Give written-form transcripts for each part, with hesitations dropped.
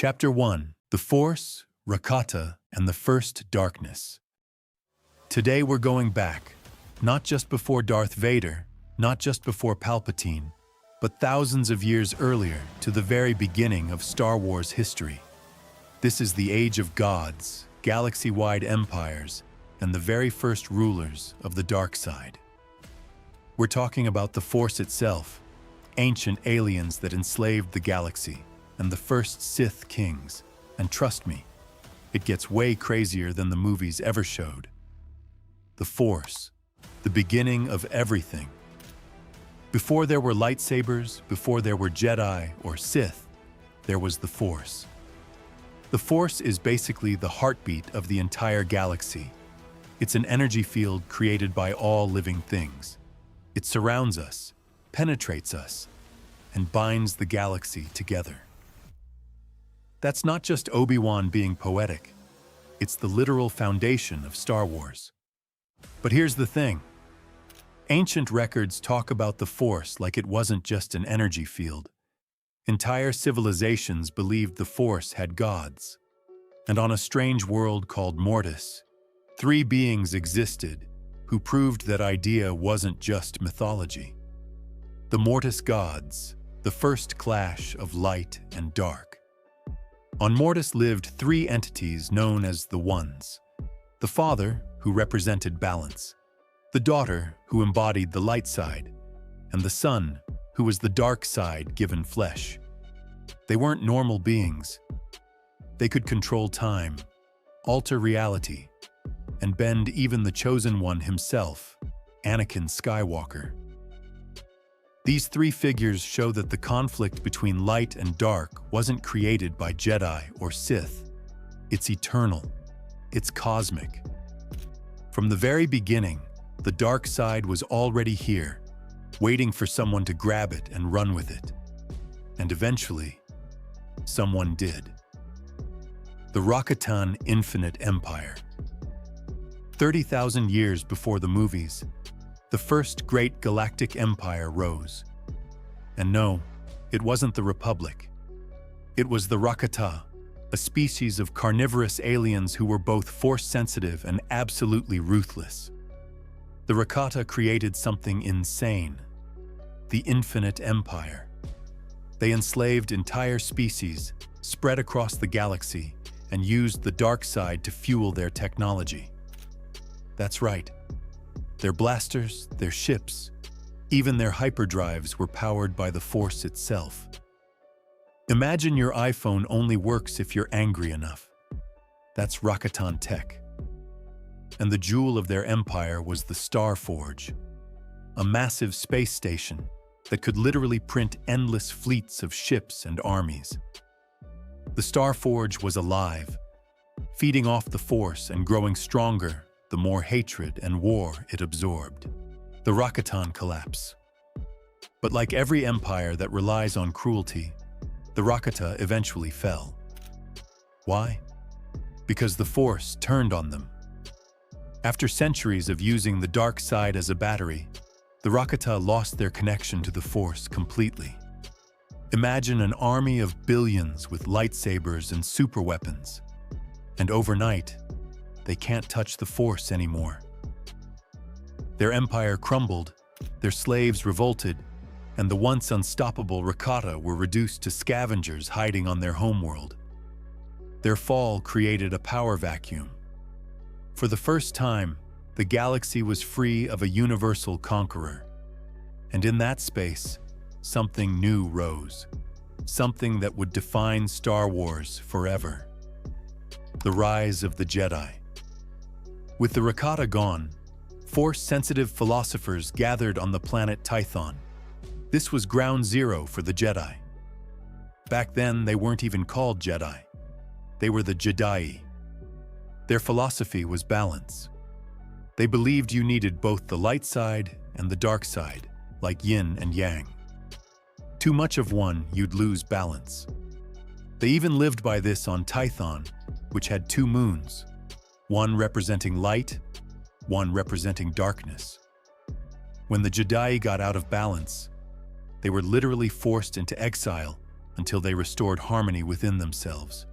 Chapter 1: The Force, Rakata, and the First Darkness. Today we're going back, not just before Darth Vader, not just before Palpatine, but thousands of years earlier to the very beginning of Star Wars history. This is the age of gods, galaxy-wide empires, and the very first rulers of the dark side. We're talking about the Force itself, ancient aliens that enslaved the galaxy, and the first Sith kings. And trust me, it gets way crazier than the movies ever showed. The Force, the beginning of everything. Before there were lightsabers, before there were Jedi or Sith, there was the Force. The Force is basically the heartbeat of the entire galaxy. It's an energy field created by all living things. It surrounds us, penetrates us, and binds the galaxy together. That's not just Obi-Wan being poetic. It's the literal foundation of Star Wars. But here's the thing. Ancient records talk about the Force like it wasn't just an energy field. Entire civilizations believed the Force had gods. And on a strange world called Mortis, 3 beings existed who proved that idea wasn't just mythology. The Mortis Gods, the first clash of light and dark. On Mortis lived 3 entities known as the Ones. The father, who represented balance. The daughter, who embodied the light side. And the son, who was the dark side given flesh. They weren't normal beings. They could control time, alter reality, and bend even the Chosen One himself, Anakin Skywalker. These 3 figures show that the conflict between light and dark wasn't created by Jedi or Sith. It's eternal. It's cosmic. From the very beginning, the dark side was already here, waiting for someone to grab it and run with it. And eventually, someone did. The Rakatan Infinite Empire. 30,000 years before the movies, the first great galactic empire rose. And no, it wasn't the Republic. It was the Rakata, a species of carnivorous aliens who were both Force-sensitive and absolutely ruthless. The Rakata created something insane: the Infinite Empire. They enslaved entire species, spread across the galaxy, and used the dark side to fuel their technology. That's right. Their blasters, their ships, even their hyperdrives were powered by the Force itself. Imagine your iPhone only works if you're angry enough. That's Rakatan tech. And the jewel of their empire was the Star Forge, a massive space station that could literally print endless fleets of ships and armies. The Star Forge was alive, feeding off the Force and growing stronger the more hatred and war it absorbed. The Rakatan collapse. But like every empire that relies on cruelty, the Rakata eventually fell. Why? Because the Force turned on them. After centuries of using the dark side as a battery, the Rakata lost their connection to the Force completely. Imagine an army of billions with lightsabers and superweapons. And overnight, they can't touch the Force anymore. Their empire crumbled, their slaves revolted, and the once unstoppable Rakata were reduced to scavengers hiding on their homeworld. Their fall created a power vacuum. For the first time, the galaxy was free of a universal conqueror. And in that space, something new rose. Something that would define Star Wars forever. The rise of the Jedi. With the Rakata gone, Force-sensitive philosophers gathered on the planet Tython. This was ground zero for the Jedi. Back then, they weren't even called Jedi. They were the Jedi. Their philosophy was balance. They believed you needed both the light side and the dark side, like yin and yang. Too much of one, you'd lose balance. They even lived by this on Tython, which had 2 moons. One representing light, one representing darkness. When the Jedi got out of balance, they were literally forced into exile until they restored harmony within themselves.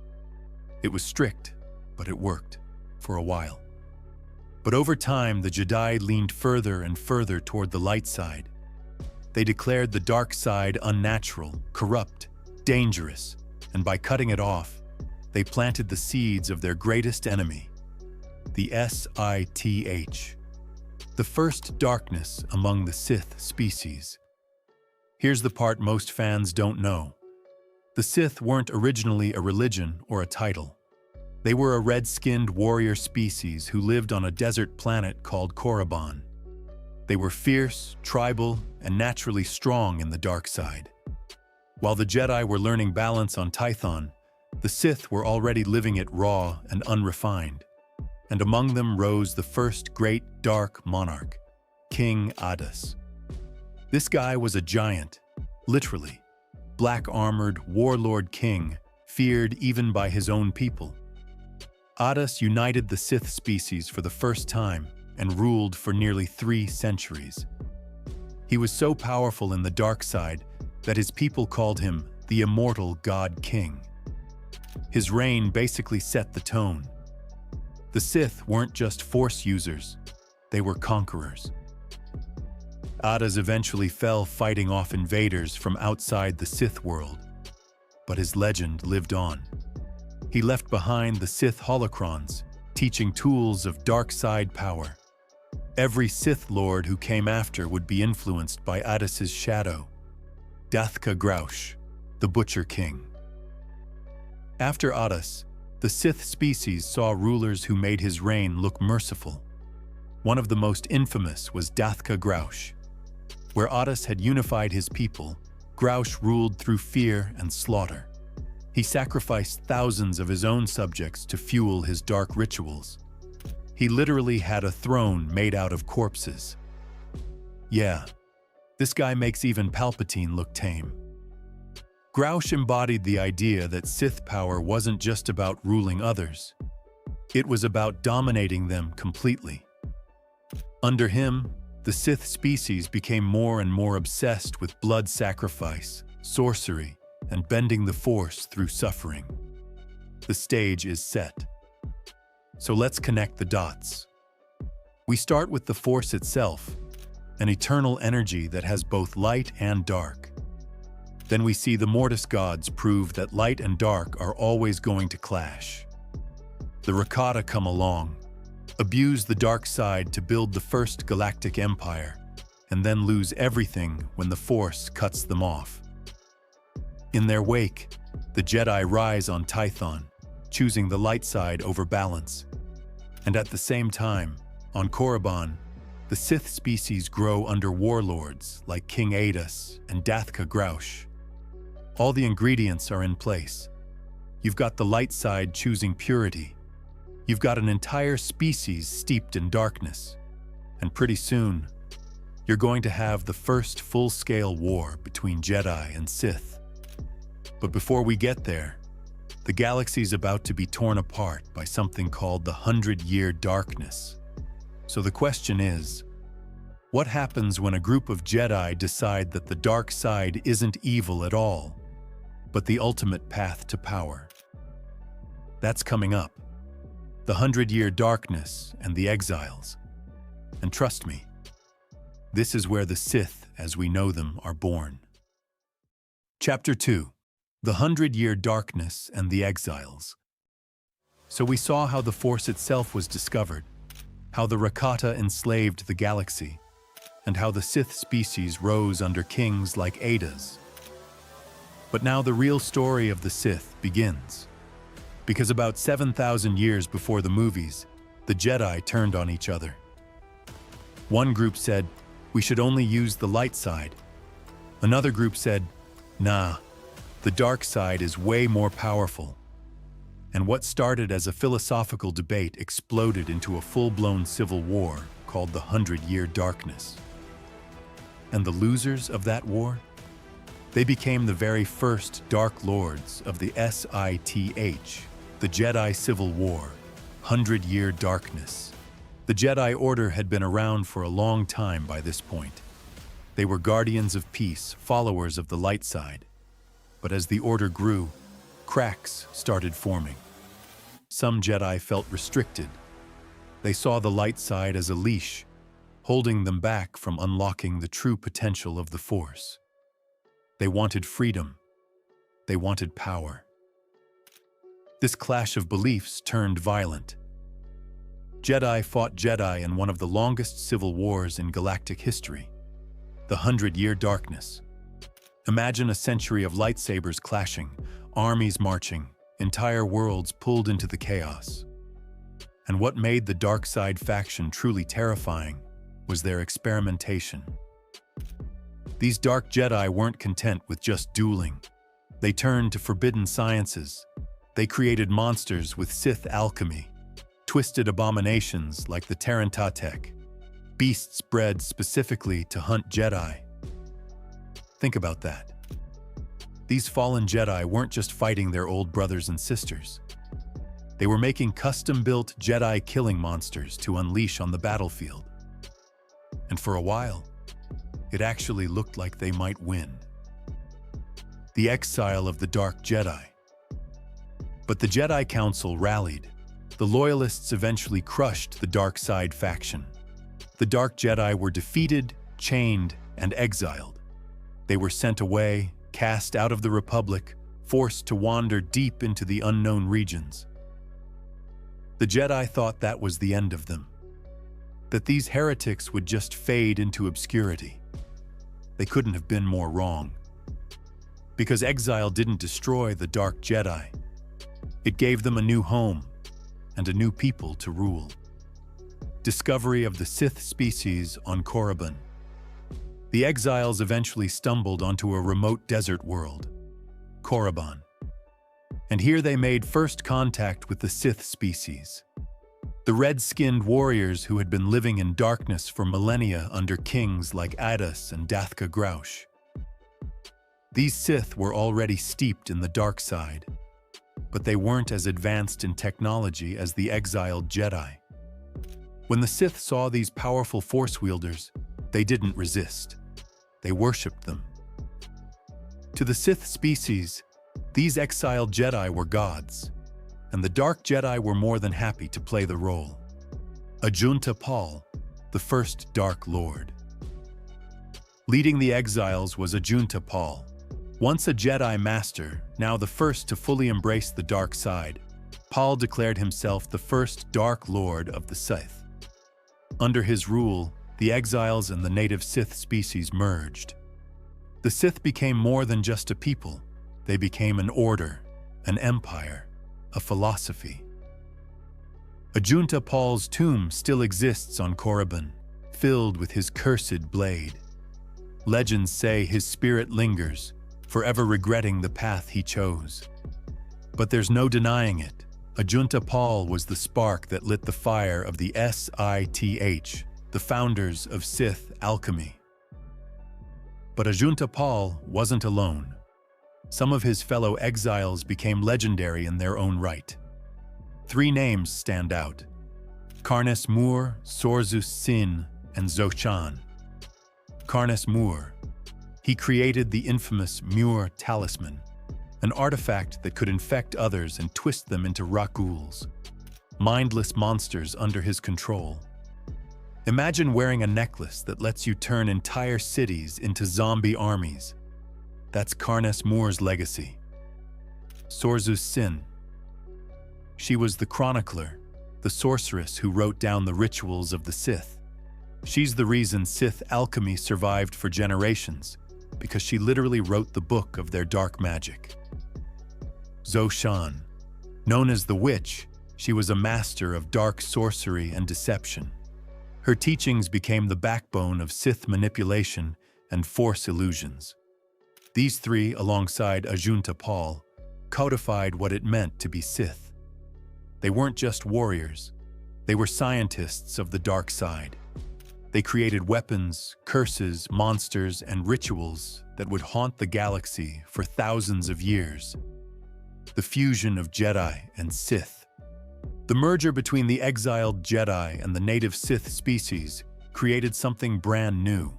It was strict, but it worked, for a while. But over time, the Jedi leaned further and further toward the light side. They declared the dark side unnatural, corrupt, dangerous, and by cutting it off, they planted the seeds of their greatest enemy, the Sith, the first darkness among the Sith species. Here's the part most fans don't know. The Sith weren't originally a religion or a title. They were a red-skinned warrior species who lived on a desert planet called Korriban. They were fierce, tribal, and naturally strong in the dark side. While the Jedi were learning balance on Tython, the Sith were already living it raw and unrefined. And among them rose the first great dark monarch, King Adas. This guy was a giant, literally, black-armored warlord king, feared even by his own people. Adas united the Sith species for the first time and ruled for nearly 3 centuries. He was so powerful in the dark side that his people called him the immortal God King. His reign basically set the tone. The Sith weren't just Force users, they were conquerors. Adas eventually fell fighting off invaders from outside the Sith world, but his legend lived on. He left behind the Sith holocrons, teaching tools of dark side power. Every Sith Lord who came after would be influenced by Adas's shadow, Dathka Graush, the Butcher King. After Adas, the Sith species saw rulers who made his reign look merciful. One of the most infamous was Dathka Graush. Where Adas had unified his people, Graush ruled through fear and slaughter. He sacrificed thousands of his own subjects to fuel his dark rituals. He literally had a throne made out of corpses. Yeah, this guy makes even Palpatine look tame. Graush embodied the idea that Sith power wasn't just about ruling others. It was about dominating them completely. Under him, the Sith species became more and more obsessed with blood sacrifice, sorcery, and bending the Force through suffering. The stage is set. So let's connect the dots. We start with the Force itself, an eternal energy that has both light and dark. Then we see the Mortis Gods prove that light and dark are always going to clash. The Rakata come along, abuse the dark side to build the first galactic empire, and then lose everything when the Force cuts them off. In their wake, the Jedi rise on Tython, choosing the light side over balance. And at the same time, on Korriban, the Sith species grow under warlords like King Adas and Dathka Graush. All the ingredients are in place. You've got the light side choosing purity. You've got an entire species steeped in darkness. And pretty soon, you're going to have the first full-scale war between Jedi and Sith. But before we get there, the galaxy's about to be torn apart by something called the 100-Year Darkness. So the question is, what happens when a group of Jedi decide that the dark side isn't evil at all, but the ultimate path to power? That's coming up. The 100-Year Darkness and the Exiles. And trust me, this is where the Sith, as we know them, are born. Chapter 2. The 100-Year Darkness and the Exiles. So we saw how the Force itself was discovered, how the Rakata enslaved the galaxy, and how the Sith species rose under kings like Adas. But now the real story of the Sith begins. Because about 7,000 years before the movies, the Jedi turned on each other. One group said, we should only use the light side. Another group said, nah, the dark side is way more powerful. And what started as a philosophical debate exploded into a full-blown civil war called the 100-Year Darkness. And the losers of that war? They became the very first Dark Lords of the Sith, the Jedi Civil War, 100-Year Darkness. The Jedi Order had been around for a long time by this point. They were guardians of peace, followers of the light side. But as the Order grew, cracks started forming. Some Jedi felt restricted. They saw the light side as a leash, holding them back from unlocking the true potential of the Force. They wanted freedom. They wanted power. This clash of beliefs turned violent. Jedi fought Jedi in one of the longest civil wars in galactic history, the 100-Year Darkness. Imagine a century of lightsabers clashing, armies marching, entire worlds pulled into the chaos. And what made the dark side faction truly terrifying was their experimentation. These dark Jedi weren't content with just dueling. They turned to forbidden sciences. They created monsters with Sith alchemy, twisted abominations like the Tarantatek, beasts bred specifically to hunt Jedi. Think about that. These fallen Jedi weren't just fighting their old brothers and sisters. They were making custom-built Jedi killing monsters to unleash on the battlefield. And for a while, it actually looked like they might win. The exile of the Dark Jedi. But the Jedi Council rallied. The Loyalists eventually crushed the dark side faction. The Dark Jedi were defeated, chained, and exiled. They were sent away, cast out of the Republic, forced to wander deep into the unknown regions. The Jedi thought that was the end of them, that these heretics would just fade into obscurity. They couldn't have been more wrong. Because exile didn't destroy the Dark Jedi. It gave them a new home and a new people to rule. Discovery of the Sith species on Korriban. The Exiles eventually stumbled onto a remote desert world, Korriban. And here they made first contact with the Sith species. The red-skinned warriors who had been living in darkness for millennia under kings like Adas and Dathka Graush. These Sith were already steeped in the dark side, but they weren't as advanced in technology as the exiled Jedi. When the Sith saw these powerful Force wielders, they didn't resist. They worshipped them. To the Sith species, these exiled Jedi were gods, and the Dark Jedi were more than happy to play the role. Ajunta Pall, the first Dark Lord. Leading the Exiles was Ajunta Pall. Once a Jedi Master, now the first to fully embrace the dark side, Pall declared himself the first Dark Lord of the Sith. Under his rule, the Exiles and the native Sith species merged. The Sith became more than just a people. They became an order, an empire, a philosophy. Ajunta Pall's tomb still exists on Korriban, filled with his cursed blade. Legends say his spirit lingers, forever regretting the path he chose. But there's no denying it. Ajunta Pall was the spark that lit the fire of the Sith, the founders of Sith alchemy. But Ajunta Pall wasn't alone. Some of his fellow exiles became legendary in their own right. 3 names stand out: Karnes Moor, Sorzus Sin, and Zoshan. Karnes Moor. He created the infamous Muir Talisman, an artifact that could infect others and twist them into Rakuls, mindless monsters under his control. Imagine wearing a necklace that lets you turn entire cities into zombie armies. That's Karnes Moor's legacy. Sorzus Sin. She was the chronicler, the sorceress who wrote down the rituals of the Sith. She's the reason Sith alchemy survived for generations, because she literally wrote the book of their dark magic. Zoshan. Known as the Witch, she was a master of dark sorcery and deception. Her teachings became the backbone of Sith manipulation and Force illusions. These 3, alongside Ajunta Pall, codified what it meant to be Sith. They weren't just warriors. They were scientists of the dark side. They created weapons, curses, monsters, and rituals that would haunt the galaxy for thousands of years. The fusion of Jedi and Sith. The merger between the exiled Jedi and the native Sith species created something brand new.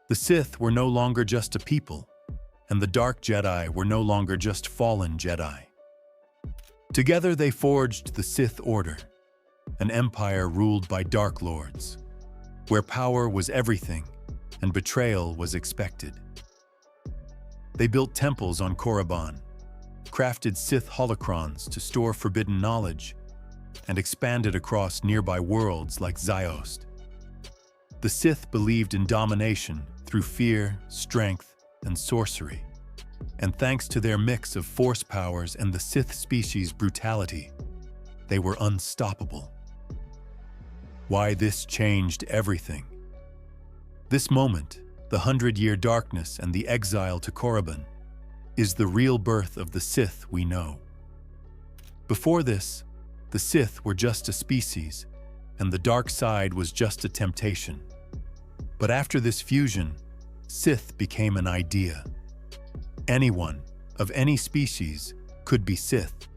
The Sith were no longer just a people. and the Dark Jedi were no longer just fallen Jedi. Together they forged the Sith Order, an empire ruled by Dark Lords, where power was everything and betrayal was expected. They built temples on Korriban, crafted Sith holocrons to store forbidden knowledge, and expanded across nearby worlds like Ziost. The Sith believed in domination through fear, strength, and sorcery, and thanks to their mix of force powers and the Sith species' brutality, they were unstoppable. Why this changed everything? This moment, the 100-year darkness and the exile to Korriban, is the real birth of the Sith we know. Before this, the Sith were just a species, and the dark side was just a temptation. But after this fusion, Sith became an idea. Anyone, of any species, could be Sith,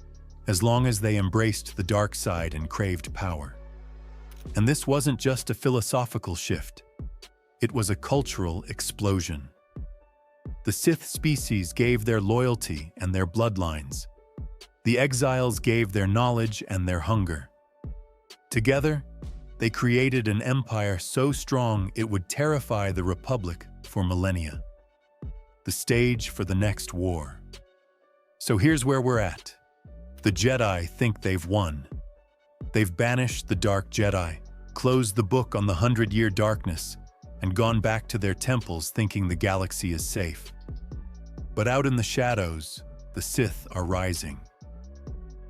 as long as they embraced the dark side and craved power. And this wasn't just a philosophical shift. It was a cultural explosion. The Sith species gave their loyalty and their bloodlines. The Exiles gave their knowledge and their hunger. Together, they created an empire so strong it would terrify the Republic for millennia. The stage for the next war. So here's where we're at. The Jedi think they've won. They've banished the Dark Jedi, closed the book on the 100-year darkness, and gone back to their temples thinking the galaxy is safe. But out in the shadows, the Sith are rising.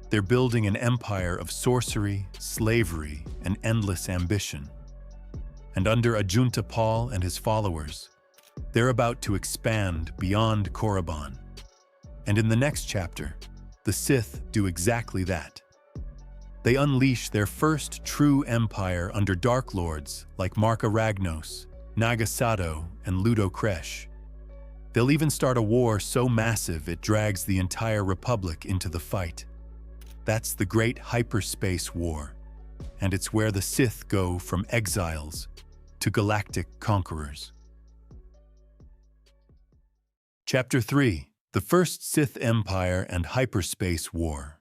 They're building an empire of sorcery, slavery, and endless ambition. And under Ajunta Pall and his followers, they're about to expand beyond Korriban. And in the next chapter, the Sith do exactly that. They unleash their first true empire under Dark Lords like Marka Ragnos, Naga Sato, and Ludo Kresh. They'll even start a war so massive it drags the entire Republic into the fight. That's the Great Hyperspace War, and it's where the Sith go from exiles to galactic conquerors. Chapter 3: The First Sith Empire and Hyperspace War.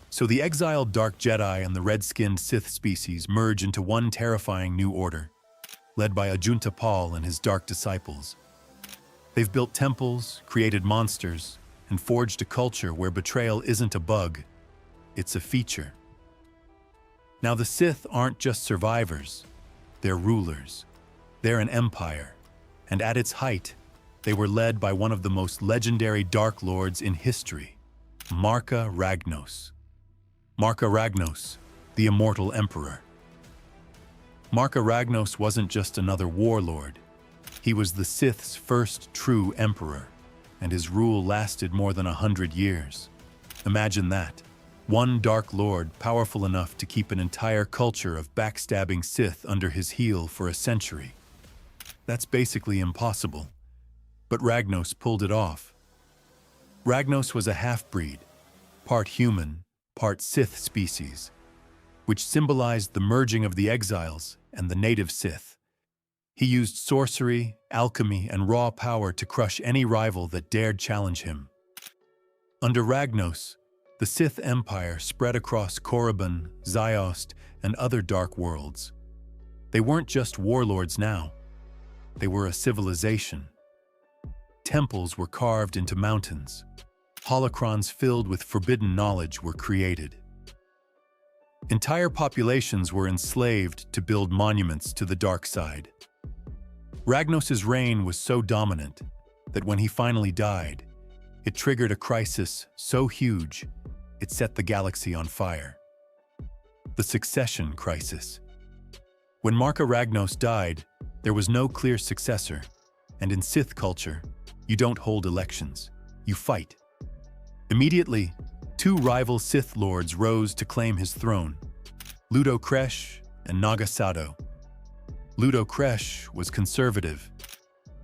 So the exiled Dark Jedi and the red-skinned Sith species merge into one terrifying new order, led by Ajunta Pall and his dark disciples. They've built temples, created monsters, and forged a culture where betrayal isn't a bug, it's a feature. Now the Sith aren't just survivors, they're rulers. They're an empire, and at its height, they were led by one of the most legendary Dark Lords in history, Marka Ragnos. Marka Ragnos, the immortal emperor. Marka Ragnos wasn't just another warlord. He was the Sith's first true emperor, and his rule lasted more than 100 years. Imagine that. One Dark Lord powerful enough to keep an entire culture of backstabbing Sith under his heel for a century. That's basically impossible. But Ragnos pulled it off. Ragnos was a half-breed, part human, part Sith species, which symbolized the merging of the Exiles and the native Sith. He used sorcery, alchemy, and raw power to crush any rival that dared challenge him. Under Ragnos, the Sith Empire spread across Korriban, Ziost, and other dark worlds. They weren't just warlords now. They were a civilization. Temples were carved into mountains. Holocrons filled with forbidden knowledge were created. Entire populations were enslaved to build monuments to the dark side. Ragnos' reign was so dominant that when he finally died, it triggered a crisis so huge it set the galaxy on fire. The succession crisis. When Marka Ragnos died, there was no clear successor, and in Sith culture, you don't hold elections, you fight. Immediately, two rival Sith Lords rose to claim his throne, Ludo Kresh and Naga Sato. Ludo Kresh was conservative.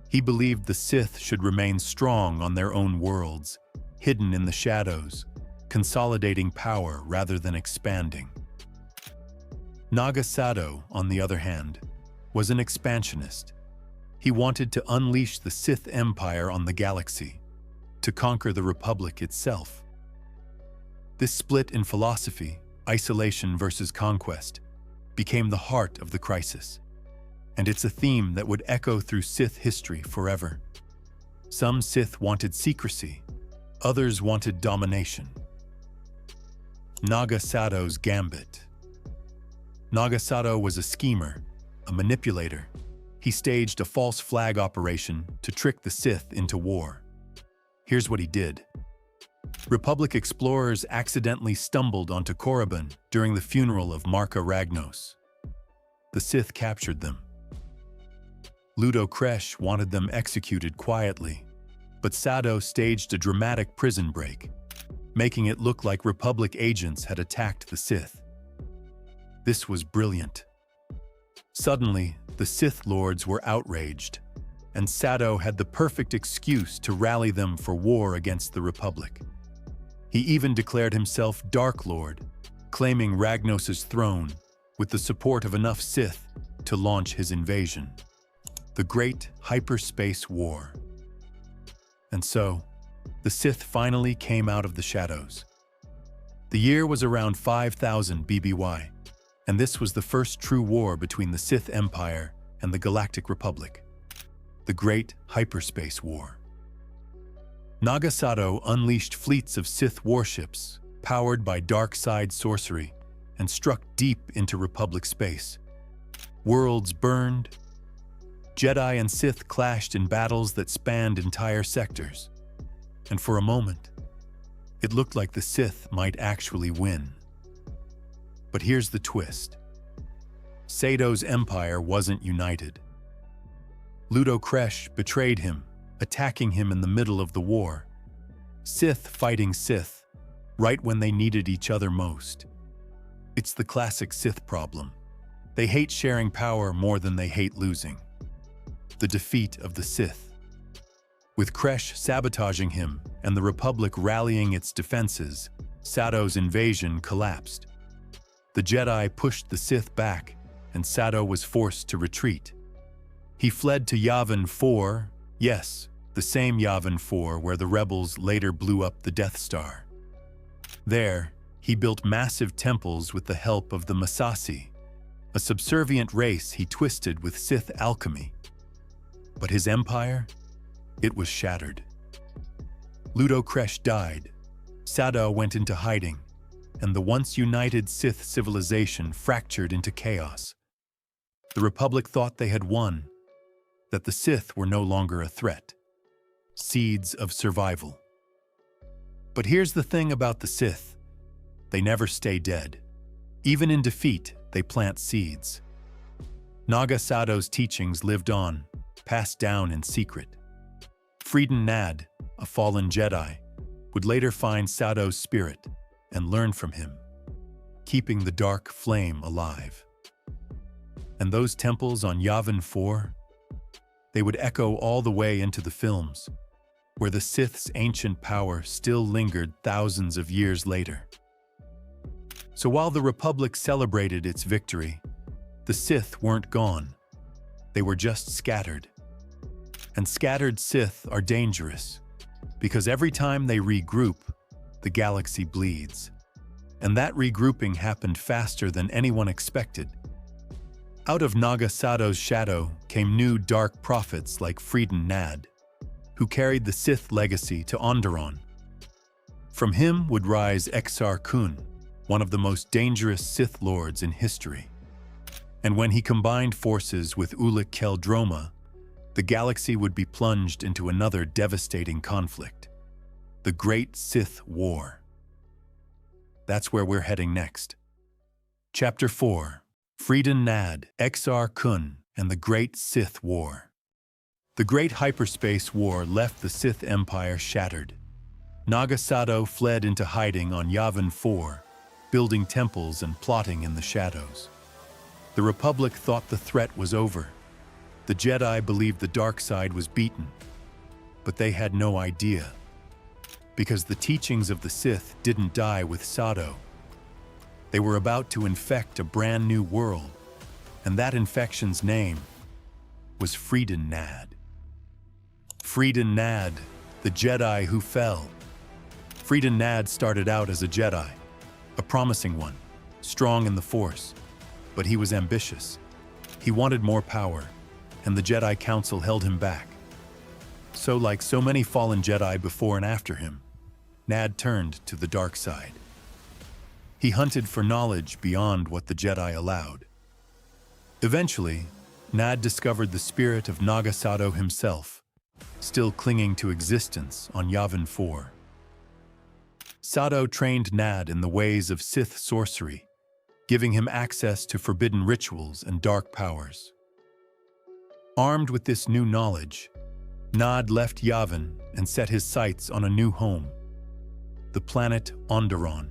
He believed the Sith should remain strong on their own worlds, hidden in the shadows, consolidating power rather than expanding. Naga Sato, on the other hand, was an expansionist. He wanted to unleash the Sith Empire on the galaxy, to conquer the Republic itself. This split in philosophy, isolation versus conquest, became the heart of the crisis, and it's a theme that would echo through Sith history forever. Some Sith wanted secrecy, others wanted domination. Naga Sado's Gambit. Naga Sado was a schemer, a manipulator. He staged a false flag operation to trick the Sith into war. Here's what he did. Republic explorers accidentally stumbled onto Korriban during the funeral of Marka Ragnos. The Sith captured them. Ludo Kresh wanted them executed quietly, but Sado staged a dramatic prison break, making it look like Republic agents had attacked the Sith. This was brilliant. Suddenly, the Sith Lords were outraged, and Sado had the perfect excuse to rally them for war against the Republic. He even declared himself Dark Lord, claiming Ragnos' throne with the support of enough Sith to launch his invasion. The Great Hyperspace War. And so, the Sith finally came out of the shadows. The year was around 5000 BBY, and this was the first true war between the Sith Empire and the Galactic Republic. The Great Hyperspace War. Naga Sado unleashed fleets of Sith warships, powered by dark side sorcery, and struck deep into Republic space. Worlds burned. Jedi and Sith clashed in battles that spanned entire sectors. And for a moment, it looked like the Sith might actually win. But here's the twist. Sado's empire wasn't united. Ludo Kresh betrayed him, attacking him in the middle of the war. Sith fighting Sith, right when they needed each other most. It's the classic Sith problem. They hate sharing power more than they hate losing. The defeat of the Sith. With Kresh sabotaging him and the Republic rallying its defenses, Sado's invasion collapsed. The Jedi pushed the Sith back, and Sado was forced to retreat. He fled to Yavin 4, yes, the same Yavin 4 where the rebels later blew up the Death Star. There, he built massive temples with the help of the Massassi, a subservient race he twisted with Sith alchemy. But his empire? It was shattered. Ludo Kresh died, Sado went into hiding, and the once united Sith civilization fractured into chaos. The Republic thought they had won, that the Sith were no longer a threat. Seeds of survival. But here's the thing about the Sith. They never stay dead. Even in defeat, they plant seeds. Naga Sado's teachings lived on, passed down in secret. Freedon Nadd, a fallen Jedi, would later find Sado's spirit and learn from him, keeping the dark flame alive. And those temples on Yavin 4, they would echo all the way into the films, where the Sith's ancient power still lingered thousands of years later. So while the Republic celebrated its victory, the Sith weren't gone. They were just scattered. And scattered Sith are dangerous, because every time they regroup, the galaxy bleeds. And that regrouping happened faster than anyone expected. Out of Naga Sado's shadow came new dark prophets like Freedon Nadd, who carried the Sith legacy to Onderon. From him would rise Exar Kun, one of the most dangerous Sith Lords in history. And when he combined forces with Ulic Qel-Droma, the galaxy would be plunged into another devastating conflict, the Great Sith War. That's where we're heading next. Chapter 4. Freedon Nadd, Exar Kun, and the Great Sith War. The Great Hyperspace War left the Sith Empire shattered. Naga Sado fled into hiding on Yavin 4, building temples and plotting in the shadows. The Republic thought the threat was over. The Jedi believed the dark side was beaten, but they had no idea, because the teachings of the Sith didn't die with Sado. They were about to infect a brand new world, and that infection's name was Freedon Nadd. Freedon Nadd, the Jedi who fell. Freedon Nadd started out as a Jedi, a promising one, strong in the Force, but he was ambitious. He wanted more power, and the Jedi Council held him back. So, like so many fallen Jedi before and after him, Nadd turned to the dark side. He hunted for knowledge beyond what the Jedi allowed. Eventually, Nadd discovered the spirit of Naga Sato himself, still clinging to existence on Yavin 4. Sato trained Nadd in the ways of Sith sorcery, giving him access to forbidden rituals and dark powers. Armed with this new knowledge, Nadd left Yavin and set his sights on a new home, the planet Onderon.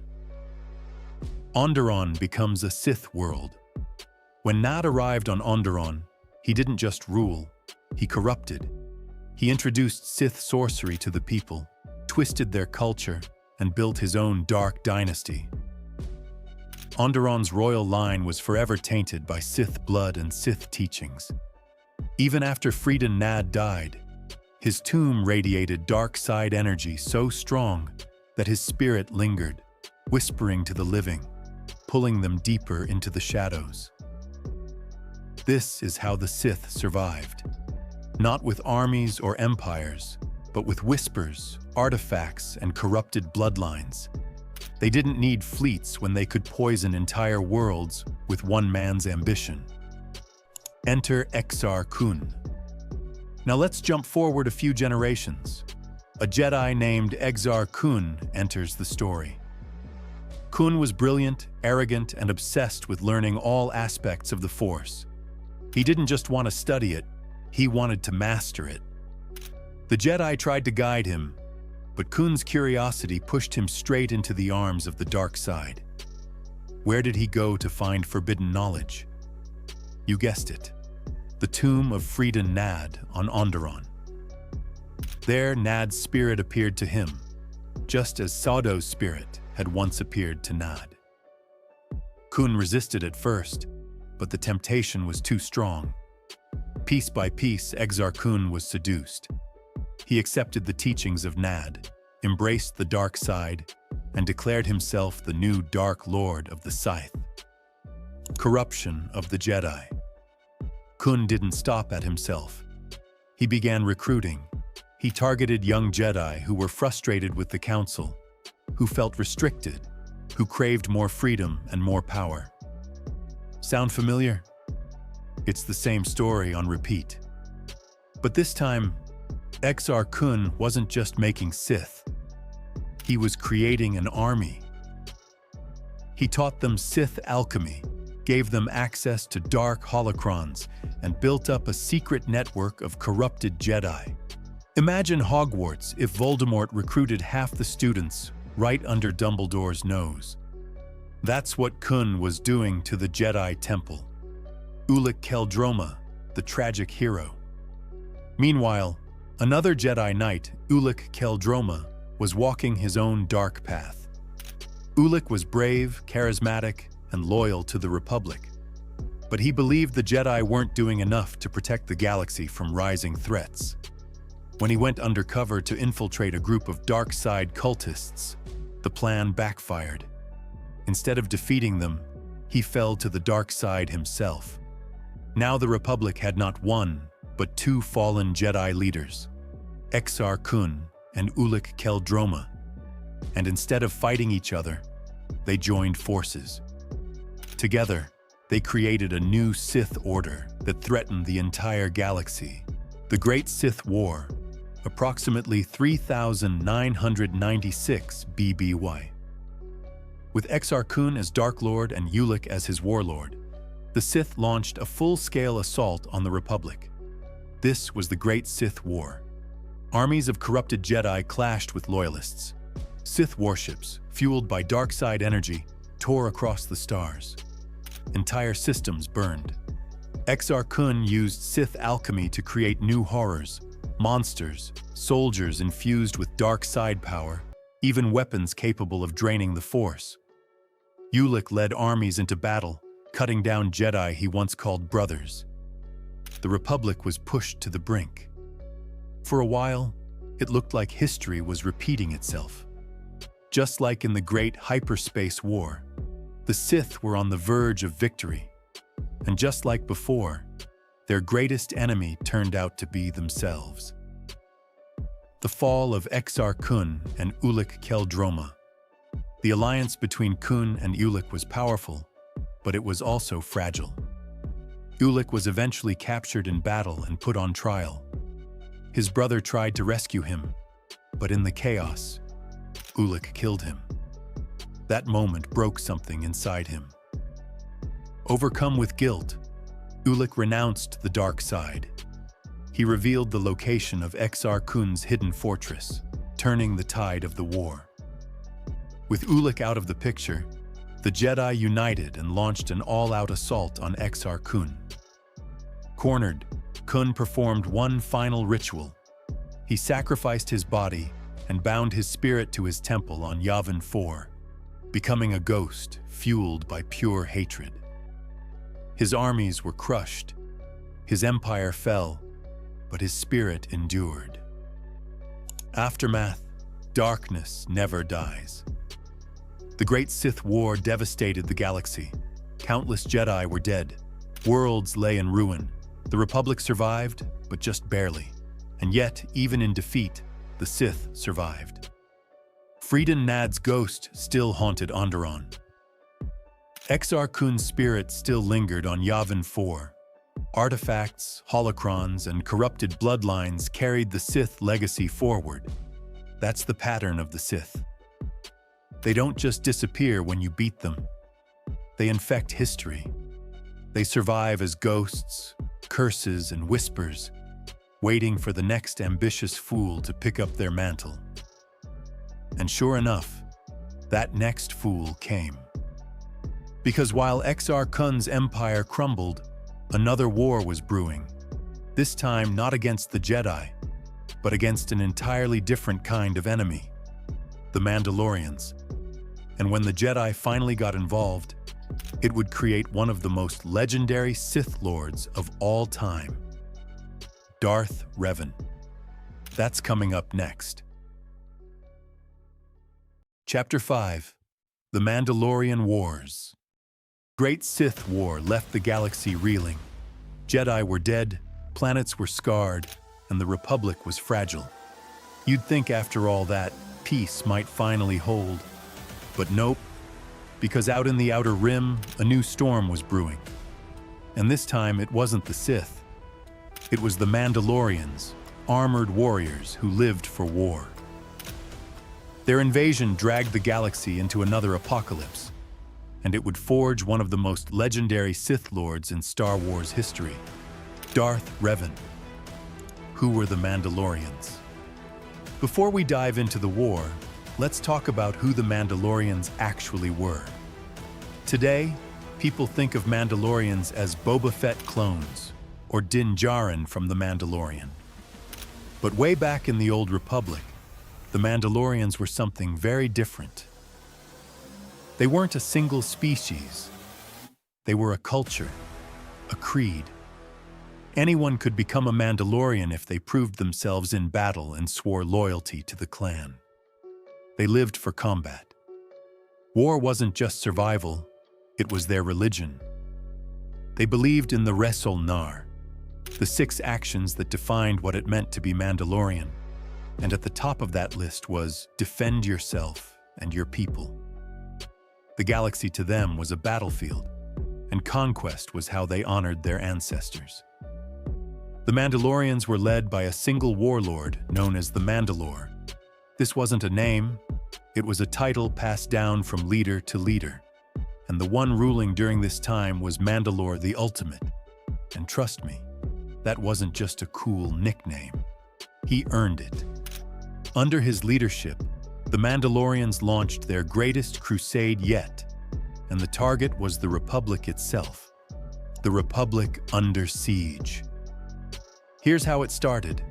Onderon becomes a Sith world. When Nadd arrived on Onderon, he didn't just rule, he corrupted. He introduced Sith sorcery to the people, twisted their culture, and built his own dark dynasty. Onderon's royal line was forever tainted by Sith blood and Sith teachings. Even after Freedon Nadd died, his tomb radiated dark side energy so strong that his spirit lingered, whispering to the living, pulling them deeper into the shadows. This is how the Sith survived. Not with armies or empires, but with whispers, artifacts, and corrupted bloodlines. They didn't need fleets when they could poison entire worlds with one man's ambition. Enter Exar Kun. Now let's jump forward a few generations. A Jedi named Exar Kun enters the story. Kun was brilliant, arrogant, and obsessed with learning all aspects of the Force. He didn't just want to study it, he wanted to master it. The Jedi tried to guide him, but Kun's curiosity pushed him straight into the arms of the dark side. Where did he go to find forbidden knowledge? You guessed it, the tomb of Freedon Nadd on Onderon. There, Nadd's spirit appeared to him, just as Sato's spirit had once appeared to Nadd. Kun resisted at first, but the temptation was too strong. Piece by piece, Exar Kun was seduced. He accepted the teachings of Nadd, embraced the dark side, and declared himself the new Dark Lord of the Scythe. Corruption of the Jedi. Kun didn't stop at himself. He began recruiting. He targeted young Jedi who were frustrated with the Council, who felt restricted, who craved more freedom and more power. Sound familiar? It's the same story on repeat. But this time, Exar Kun wasn't just making Sith. He was creating an army. He taught them Sith alchemy, gave them access to dark holocrons, and built up a secret network of corrupted Jedi. Imagine Hogwarts if Voldemort recruited half the students right under Dumbledore's nose. That's what Kun was doing to the Jedi Temple. Ulic Qel-Droma, the tragic hero. Meanwhile, another Jedi Knight, Ulic Qel-Droma, was walking his own dark path. Ulic was brave, charismatic, and loyal to the Republic. But he believed the Jedi weren't doing enough to protect the galaxy from rising threats. When he went undercover to infiltrate a group of dark side cultists, the plan backfired. Instead of defeating them, he fell to the dark side himself. Now the Republic had not one, but two fallen Jedi leaders, Exar Kun and Ulic Qel-Droma. And instead of fighting each other, they joined forces. Together, they created a new Sith Order that threatened the entire galaxy. The Great Sith War, approximately 3,996 BBY. With Exar Kun as Dark Lord and Ulic as his warlord, the Sith launched a full-scale assault on the Republic. This was the Great Sith War. Armies of corrupted Jedi clashed with loyalists. Sith warships, fueled by dark side energy, tore across the stars. Entire systems burned. Exar Kun used Sith alchemy to create new horrors, monsters, soldiers infused with dark side power, even weapons capable of draining the Force. Ulic led armies into battle, cutting down Jedi he once called brothers. the Republic was pushed to the brink. For a while, it looked like history was repeating itself. Just like in the Great Hyperspace War, the Sith were on the verge of victory. And just like before, their greatest enemy turned out to be themselves. The fall of Exar Kun and Ulic Qel-Droma. The alliance between Kun and Ulic was powerful, but it was also fragile. Ulic was eventually captured in battle and put on trial. His brother tried to rescue him, but in the chaos, Ulic killed him. That moment broke something inside him. Overcome with guilt, Ulic renounced the dark side. He revealed the location of Exar Kun's hidden fortress, turning the tide of the war. With Ulic out of the picture, the Jedi united and launched an all-out assault on Exar Kun. Cornered, Kun performed one final ritual. He sacrificed his body and bound his spirit to his temple on Yavin 4, becoming a ghost fueled by pure hatred. His armies were crushed, his empire fell, but his spirit endured. Aftermath, darkness never dies. The Great Sith War devastated the galaxy. Countless Jedi were dead. Worlds lay in ruin. The Republic survived, but just barely. And yet, even in defeat, the Sith survived. Freedon Nadd's ghost still haunted Onderon. Exar Kun's spirit still lingered on Yavin 4. Artifacts, holocrons, and corrupted bloodlines carried the Sith legacy forward. That's the pattern of the Sith. They don't just disappear when you beat them. They infect history. They survive as ghosts, curses, and whispers, waiting for the next ambitious fool to pick up their mantle. And sure enough, that next fool came. Because while Exar Kun's empire crumbled, another war was brewing. This time not against the Jedi, but against an entirely different kind of enemy, the Mandalorians. And when the Jedi finally got involved, it would create one of the most legendary Sith Lords of all time, Darth Revan. That's coming up next. Chapter 5: The Mandalorian Wars. Great Sith War left the galaxy reeling. Jedi were dead, planets were scarred, and the Republic was fragile. You'd think after all that, peace might finally hold. But nope, because out in the Outer Rim, a new storm was brewing. And this time it wasn't the Sith. It was the Mandalorians, armored warriors who lived for war. Their invasion dragged the galaxy into another apocalypse, and it would forge one of the most legendary Sith Lords in Star Wars history, Darth Revan. Who were the Mandalorians? Before we dive into the war, let's talk about who the Mandalorians actually were. Today, people think of Mandalorians as Boba Fett clones, or Din Djarin from The Mandalorian. But way back in the Old Republic, the Mandalorians were something very different. They weren't a single species. They were a culture, a creed. Anyone could become a Mandalorian if they proved themselves in battle and swore loyalty to the clan. They lived for combat. War wasn't just survival, it was their religion. They believed in the Resol Nar, the 6 actions that defined what it meant to be Mandalorian. And at the top of that list was defend yourself and your people. The galaxy to them was a battlefield, and conquest was how they honored their ancestors. The Mandalorians were led by a single warlord known as the Mandalore. This wasn't a name, it was a title passed down from leader to leader. And the one ruling during this time was Mandalore the Ultimate. And trust me, that wasn't just a cool nickname. He earned it. Under his leadership, the Mandalorians launched their greatest crusade yet, and the target was the Republic itself. The Republic under siege. Here's how it started.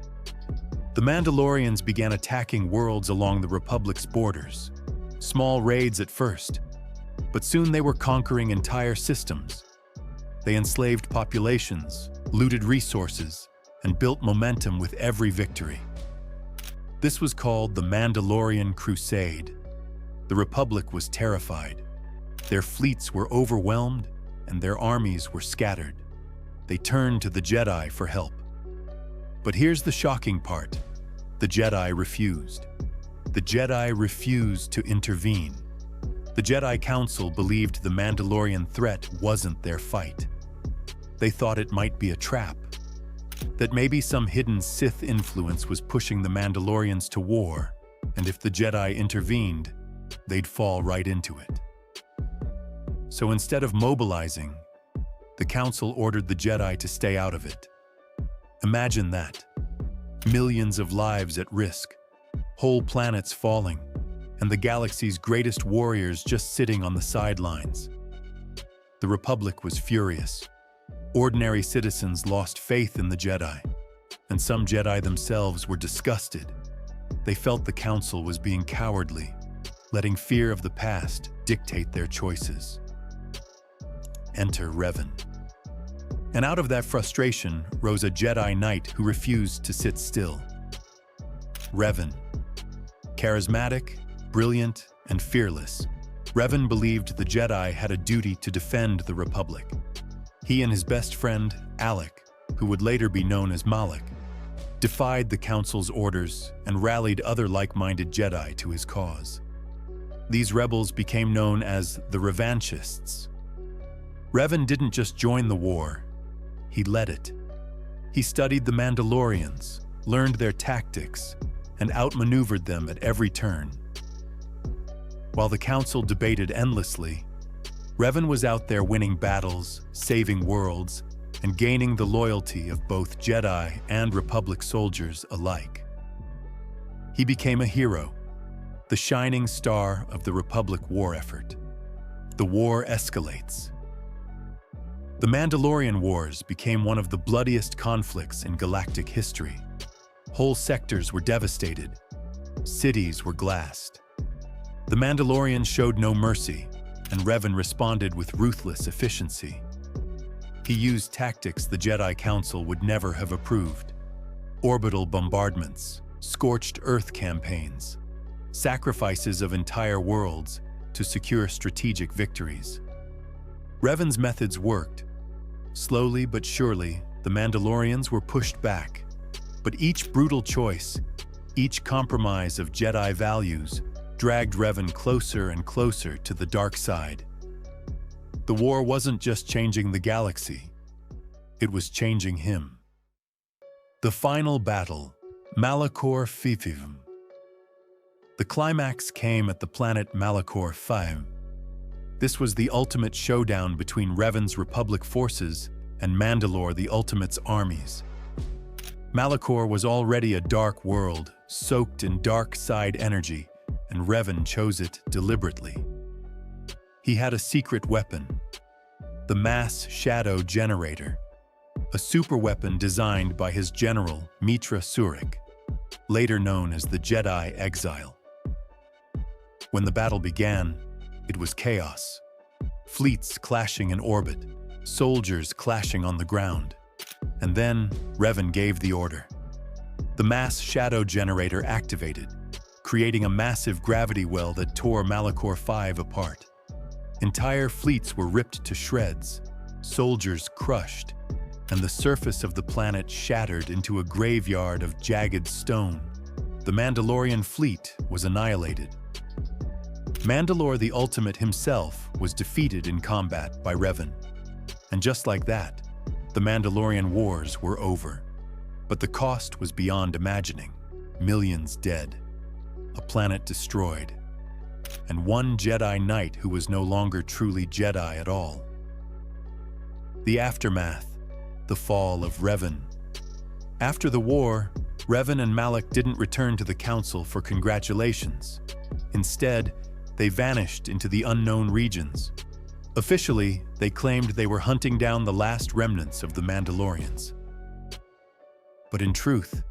The Mandalorians began attacking worlds along the Republic's borders. Small raids at first, but soon they were conquering entire systems. They enslaved populations, looted resources, and built momentum with every victory. This was called the Mandalorian Crusade. The Republic was terrified. Their fleets were overwhelmed, and their armies were scattered. They turned to the Jedi for help. But here's the shocking part. The Jedi refused. The Jedi refused to intervene. The Jedi Council believed the Mandalorian threat wasn't their fight. They thought it might be a trap, that maybe some hidden Sith influence was pushing the Mandalorians to war, and if the Jedi intervened, they'd fall right into it. So instead of mobilizing, the Council ordered the Jedi to stay out of it. Imagine that. Millions of lives at risk, whole planets falling, and the galaxy's greatest warriors just sitting on the sidelines. The Republic was furious. Ordinary citizens lost faith in the Jedi, and some Jedi themselves were disgusted. They felt the Council was being cowardly, letting fear of the past dictate their choices. Enter Revan. And out of that frustration rose a Jedi Knight who refused to sit still. Revan. Charismatic, brilliant, and fearless, Revan believed the Jedi had a duty to defend the Republic. He and his best friend, Alec, who would later be known as Malak, defied the Council's orders and rallied other like-minded Jedi to his cause. These rebels became known as the Revanchists. Revan didn't just join the war, he led it. He studied the Mandalorians, learned their tactics, and outmaneuvered them at every turn. While the Council debated endlessly, Revan was out there winning battles, saving worlds, and gaining the loyalty of both Jedi and Republic soldiers alike. He became a hero, the shining star of the Republic war effort. The war escalates. The Mandalorian Wars became one of the bloodiest conflicts in galactic history. Whole sectors were devastated. Cities were glassed. The Mandalorians showed no mercy, and Revan responded with ruthless efficiency. He used tactics the Jedi Council would never have approved. Orbital bombardments, scorched earth campaigns, sacrifices of entire worlds to secure strategic victories. Revan's methods worked. Slowly but surely, the Mandalorians were pushed back. But each brutal choice, each compromise of Jedi values, dragged Revan closer and closer to the dark side. The war wasn't just changing the galaxy, it was changing him. The final battle, Malachor Fifim. The climax came at the planet Malachor 5. This was the ultimate showdown between Revan's Republic forces and Mandalore the Ultimate's armies. Malachor was already a dark world, soaked in dark side energy, and Revan chose it deliberately. He had a secret weapon, the Mass Shadow Generator, a superweapon designed by his general, Mitra Surik, later known as the Jedi Exile. When the battle began, it was chaos. Fleets clashing in orbit, soldiers clashing on the ground. And then, Revan gave the order. The Mass Shadow Generator activated, creating a massive gravity well that tore Malachor 5 apart. Entire fleets were ripped to shreds, soldiers crushed, and the surface of the planet shattered into a graveyard of jagged stone. The Mandalorian fleet was annihilated. Mandalore the Ultimate himself was defeated in combat by Revan. And just like that, the Mandalorian Wars were over. But the cost was beyond imagining. Millions dead, a planet destroyed, and one Jedi Knight who was no longer truly Jedi at all. The aftermath, the fall of Revan. After the war, Revan and Malak didn't return to the Council for congratulations. Instead, they vanished into the unknown regions. Officially, they claimed they were hunting down the last remnants of the Mandalorians. But in truth,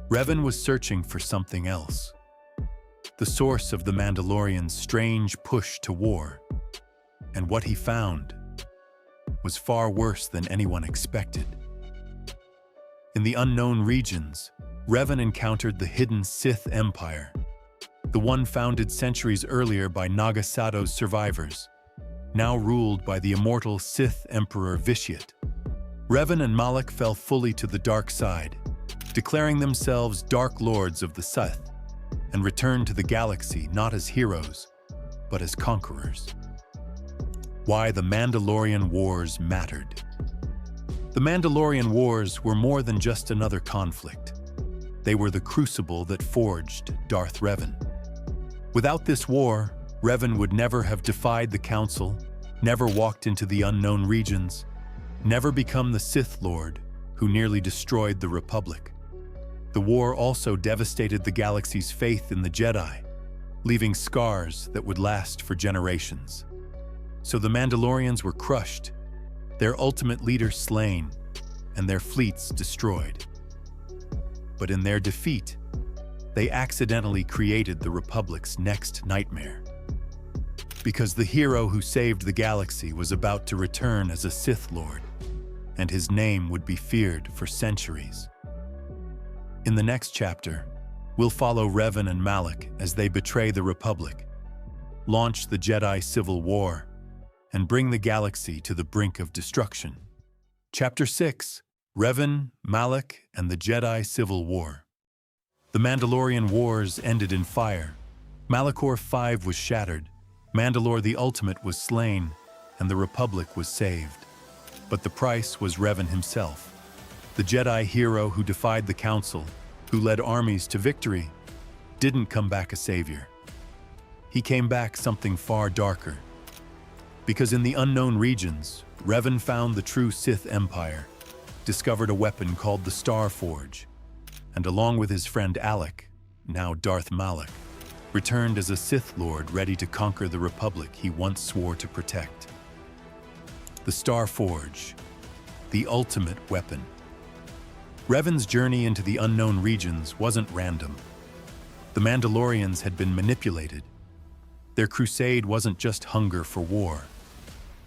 Revan was searching for something else. The source of the Mandalorians' strange push to war. And what he found was far worse than anyone expected. In the unknown regions, Revan encountered the hidden Sith Empire, the one founded centuries earlier by Nagasato's survivors, now ruled by the immortal Sith Emperor Vitiate. Revan and Malak fell fully to the dark side, declaring themselves Dark Lords of the Sith, and returned to the galaxy not as heroes, but as conquerors. Why the Mandalorian Wars mattered. The Mandalorian Wars were more than just another conflict. They were the crucible that forged Darth Revan. Without this war, Revan would never have defied the Council, never walked into the unknown regions, never become the Sith Lord who nearly destroyed the Republic. The war also devastated the galaxy's faith in the Jedi, leaving scars that would last for generations. So the Mandalorians were crushed, their ultimate leader slain, and their fleets destroyed. But in their defeat, they accidentally created the Republic's next nightmare. Because the hero who saved the galaxy was about to return as a Sith Lord, and his name would be feared for centuries. In the next chapter, we'll follow Revan and Malak as they betray the Republic, launch the Jedi Civil War, and bring the galaxy to the brink of destruction. Chapter 6: Revan, Malak, and the Jedi Civil War. The Mandalorian Wars ended in fire. Malachor V was shattered, Mandalore the Ultimate was slain, and the Republic was saved. But the price was Revan himself, the Jedi hero who defied the Council, who led armies to victory, didn't come back a savior. He came back something far darker. Because in the unknown regions, Revan found the true Sith Empire, discovered a weapon called the Star Forge, and along with his friend Alec, now Darth Malak, returned as a Sith Lord ready to conquer the Republic he once swore to protect. The Star Forge, the ultimate weapon. Revan's journey into the unknown regions wasn't random. The Mandalorians had been manipulated. Their crusade wasn't just hunger for war.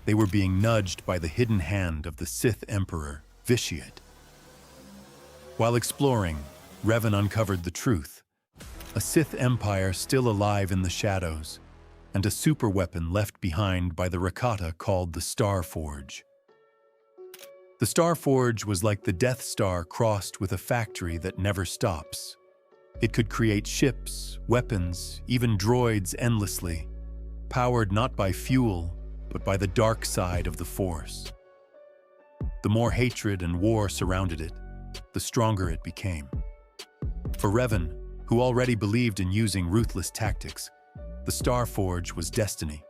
They were being nudged by the hidden hand of the Sith Emperor, Vitiate. While exploring, Revan uncovered the truth. A Sith Empire still alive in the shadows, and a superweapon left behind by the Rakata called the Star Forge. The Star Forge was like the Death Star crossed with a factory that never stops. It could create ships, weapons, even droids endlessly, powered not by fuel, but by the dark side of the Force. The more hatred and war surrounded it, the stronger it became. For Revan, who already believed in using ruthless tactics, the Star Forge was destiny.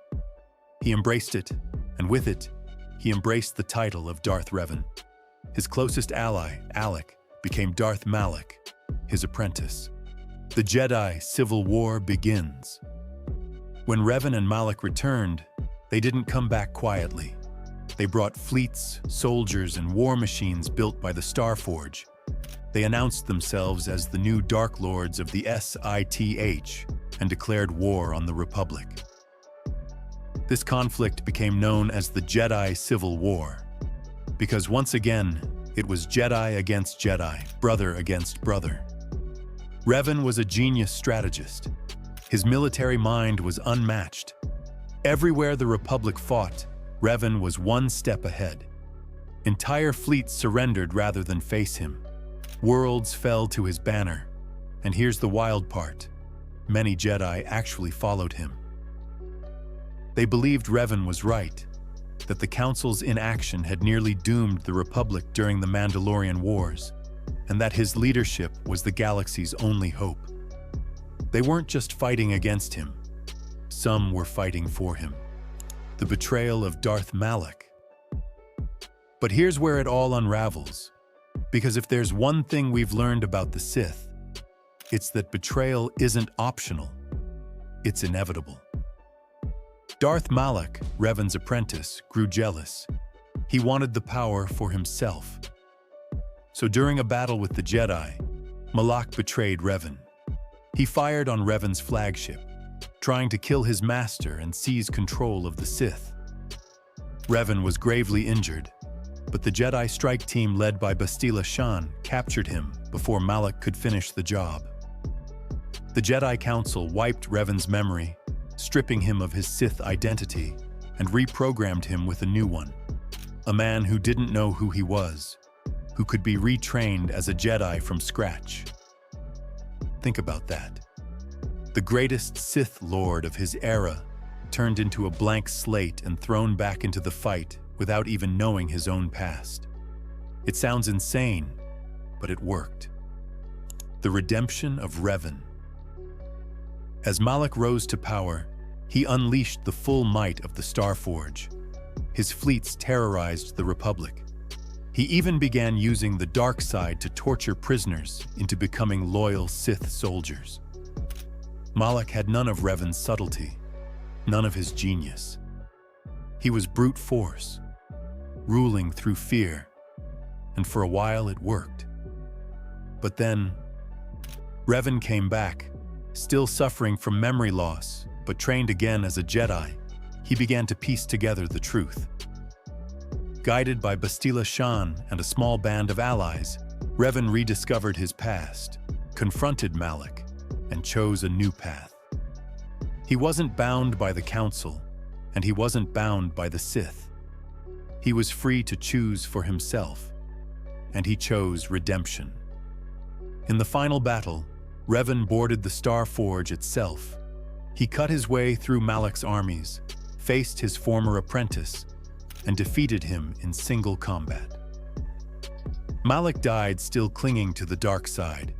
He embraced it, and with it, he embraced the title of Darth Revan. His closest ally, Alec, became Darth Malak, his apprentice. The Jedi Civil War begins. When Revan and Malak returned, they didn't come back quietly. They brought fleets, soldiers, and war machines built by the Star Forge. They announced themselves as the new Dark Lords of the Sith and declared war on the Republic. This conflict became known as the Jedi Civil War, because once again, it was Jedi against Jedi, brother against brother. Revan was a genius strategist. His military mind was unmatched. Everywhere the Republic fought, Revan was one step ahead. Entire fleets surrendered rather than face him. Worlds fell to his banner. And here's the wild part. Many Jedi actually followed him. They believed Revan was right, that the Council's inaction had nearly doomed the Republic during the Mandalorian Wars, and that his leadership was the galaxy's only hope. They weren't just fighting against him. Some were fighting for him. The betrayal of Darth Malak. But here's where it all unravels. Because if there's one thing we've learned about the Sith, it's that betrayal isn't optional. It's inevitable. Darth Malak, Revan's apprentice, grew jealous. He wanted the power for himself. So during a battle with the Jedi, Malak betrayed Revan. He fired on Revan's flagship, trying to kill his master and seize control of the Sith. Revan was gravely injured, but the Jedi strike team led by Bastila Shan captured him before Malak could finish the job. The Jedi Council wiped Revan's memory, stripping him of his Sith identity, and reprogrammed him with a new one. A man who didn't know who he was, who could be retrained as a Jedi from scratch. Think about that. The greatest Sith Lord of his era turned into a blank slate and thrown back into the fight without even knowing his own past. It sounds insane, but it worked. The redemption of Revan. As Malak rose to power, he unleashed the full might of the Starforge. His fleets terrorized the Republic. He even began using the dark side to torture prisoners into becoming loyal Sith soldiers. Malak had none of Revan's subtlety, none of his genius. He was brute force, ruling through fear, and for a while it worked. But then, Revan came back, still suffering from memory loss, but trained again as a Jedi. He began to piece together the truth. Guided by Bastila Shan and a small band of allies, Revan rediscovered his past, confronted Malak, and chose a new path. He wasn't bound by the Council, and he wasn't bound by the Sith. He was free to choose for himself, and he chose redemption. In the final battle, Revan boarded the Starforge itself. He cut his way through Malak's armies, faced his former apprentice, and defeated him in single combat. Malak died still clinging to the dark side,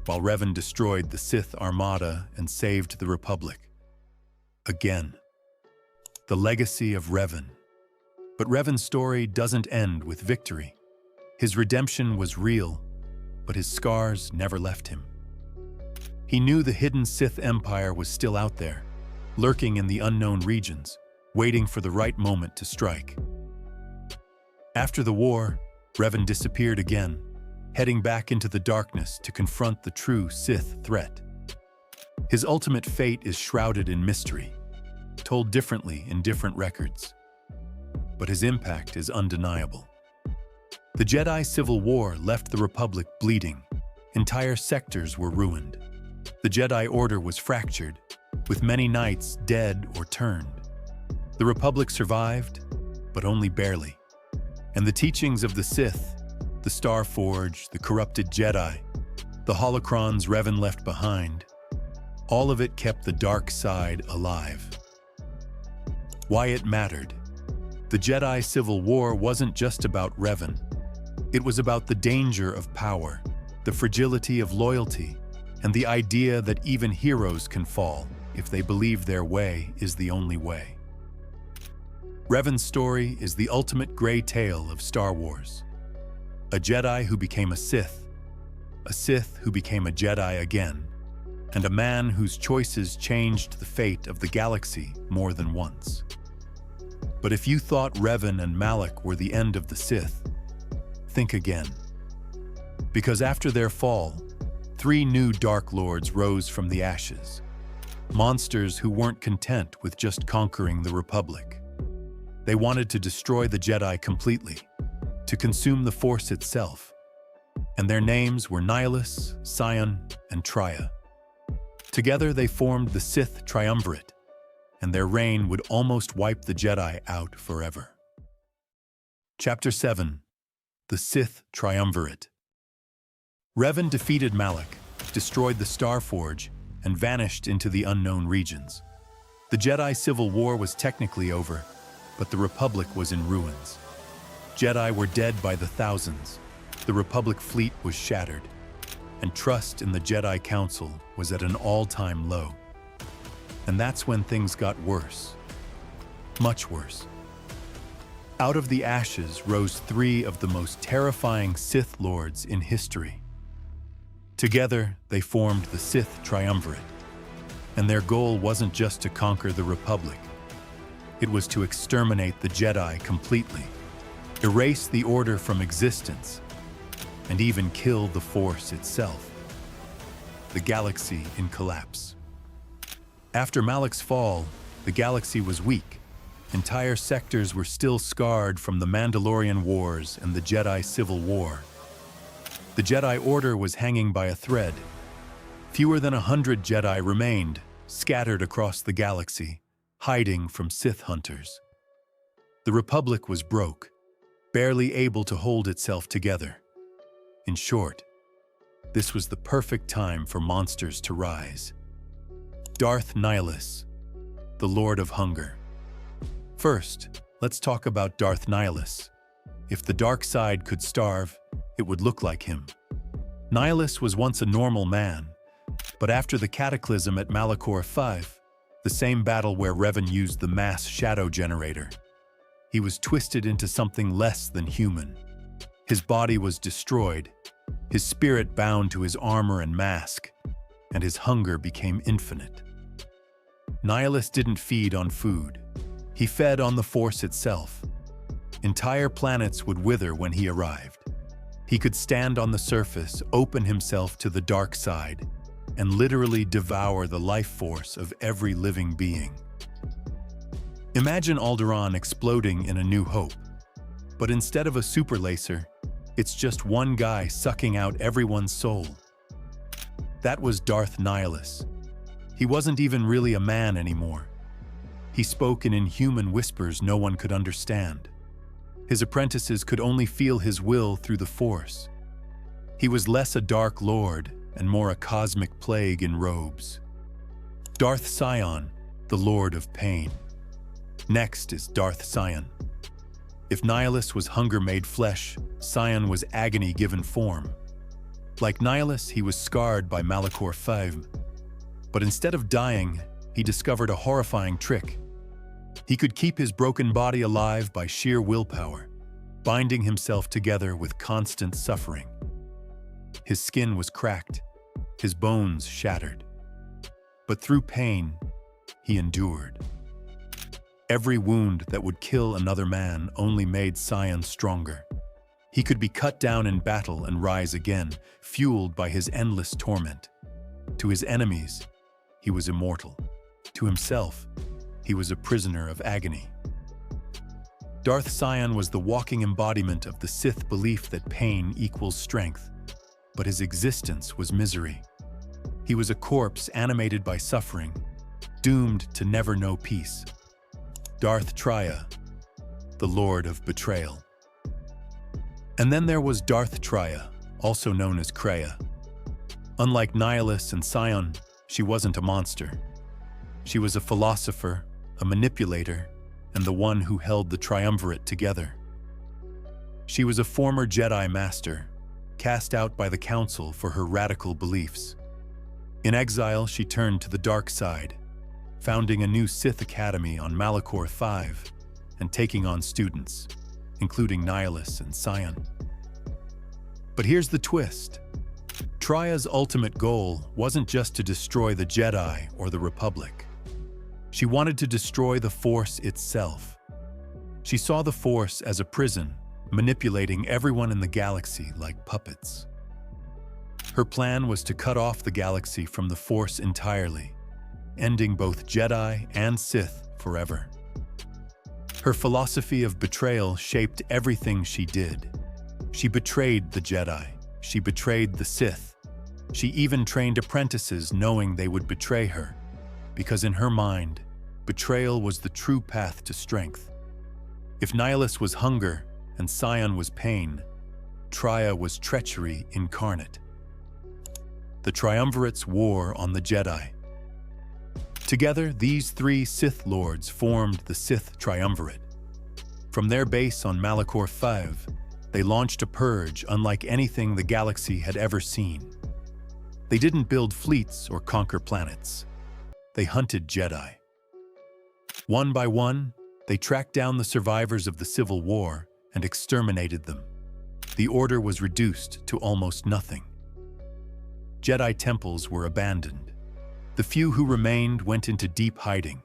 while Revan destroyed the Sith Armada and saved the Republic. Again. The legacy of Revan. But Revan's story doesn't end with victory. His redemption was real, but his scars never left him. He knew the hidden Sith Empire was still out there, lurking in the unknown regions, waiting for the right moment to strike. After the war, Revan disappeared again, heading back into the darkness to confront the true Sith threat. His ultimate fate is shrouded in mystery, told differently in different records. But his impact is undeniable. The Jedi Civil War left the Republic bleeding. Entire sectors were ruined. The Jedi Order was fractured, with many knights dead or turned. The Republic survived, but only barely. And the teachings of the Sith, the Starforge, the corrupted Jedi, the holocrons Revan left behind, all of it kept the dark side alive. Why it mattered. The Jedi Civil War wasn't just about Revan. It was about the danger of power, the fragility of loyalty, and the idea that even heroes can fall if they believe their way is the only way. Revan's story is the ultimate gray tale of Star Wars. A Jedi who became a Sith who became a Jedi again, and a man whose choices changed the fate of the galaxy more than once. But if you thought Revan and Malak were the end of the Sith, think again. Because after their fall, 3 new Dark Lords rose from the ashes. Monsters who weren't content with just conquering the Republic. They wanted to destroy the Jedi completely, to consume the Force itself. And their names were Nihilus, Sion, and Traya. Together they formed the Sith Triumvirate, and their reign would almost wipe the Jedi out forever. Chapter 7. The Sith Triumvirate. Revan defeated Malak, destroyed the Starforge, and vanished into the unknown regions. The Jedi Civil War was technically over, but the Republic was in ruins. Jedi were dead by the thousands, the Republic fleet was shattered, and trust in the Jedi Council was at an all-time low. And that's when things got worse. Much worse. Out of the ashes rose 3 of the most terrifying Sith Lords in history. Together, they formed the Sith Triumvirate, and their goal wasn't just to conquer the Republic. It was to exterminate the Jedi completely, erase the Order from existence, and even kill the Force itself. The galaxy in collapse. After Malak's fall, the galaxy was weak, Entire sectors were still scarred from the Mandalorian Wars and the Jedi Civil War. The Jedi Order was hanging by a thread. Fewer than 100 Jedi remained, scattered across the galaxy, hiding from Sith hunters. The Republic was broke, barely able to hold itself together. In short, this was the perfect time for monsters to rise. Darth Nihilus, the Lord of Hunger. First, let's talk about Darth Nihilus. If the dark side could starve, it would look like him. Nihilus was once a normal man, but after the cataclysm at Malachor 5, the same battle where Revan used the mass shadow generator, he was twisted into something less than human. His body was destroyed, his spirit bound to his armor and mask, and his hunger became infinite. Nihilus didn't feed on food. He fed on the Force itself. Entire planets would wither when he arrived. He could stand on the surface, open himself to the dark side, and literally devour the life force of every living being. Imagine Alderaan exploding in A New Hope, but instead of a super laser, it's just one guy sucking out everyone's soul. That was Darth Nihilus. He wasn't even really a man anymore. He spoke in inhuman whispers no one could understand. His apprentices could only feel his will through the Force. He was less a dark lord and more a cosmic plague in robes. Darth Sion, the Lord of Pain. Next is Darth Sion. If Nihilus was hunger made flesh, Sion was agony given form. Like Nihilus, he was scarred by Malachor 5. But instead of dying, he discovered a horrifying trick. He could keep his broken body alive by sheer willpower, binding himself together with constant suffering. His skin was cracked, his bones shattered. But through pain, he endured. Every wound that would kill another man only made Sion stronger. He could be cut down in battle and rise again, fueled by his endless torment. To his enemies, he was immortal. To himself, he was a prisoner of agony. Darth Sion was the walking embodiment of the Sith belief that pain equals strength, but his existence was misery. He was a corpse animated by suffering, doomed to never know peace. Darth Traya, the Lord of Betrayal. And then there was Darth Traya, also known as Kreia. Unlike Nihilus and Sion, she wasn't a monster. She was a philosopher, a manipulator, and the one who held the Triumvirate together. She was a former Jedi Master, cast out by the Council for her radical beliefs. In exile, she turned to the dark side, founding a new Sith Academy on Malachor 5 and taking on students, including Nihilus and Sion. But here's the twist. Traya's ultimate goal wasn't just to destroy the Jedi or the Republic. She wanted to destroy the Force itself. She saw the Force as a prison, manipulating everyone in the galaxy like puppets. Her plan was to cut off the galaxy from the Force entirely, ending both Jedi and Sith forever. Her philosophy of betrayal shaped everything she did. She betrayed the Jedi. She betrayed the Sith. She even trained apprentices knowing they would betray her, because in her mind, betrayal was the true path to strength. If Nihilus was hunger and Sion was pain, Traya was treachery incarnate. The Triumvirate's war on the Jedi. Together, these three Sith Lords formed the Sith Triumvirate. From their base on Malachor 5, they launched a purge unlike anything the galaxy had ever seen. They didn't build fleets or conquer planets. They hunted Jedi. One by one, they tracked down the survivors of the Civil War and exterminated them. The Order was reduced to almost nothing. Jedi temples were abandoned. The few who remained went into deep hiding.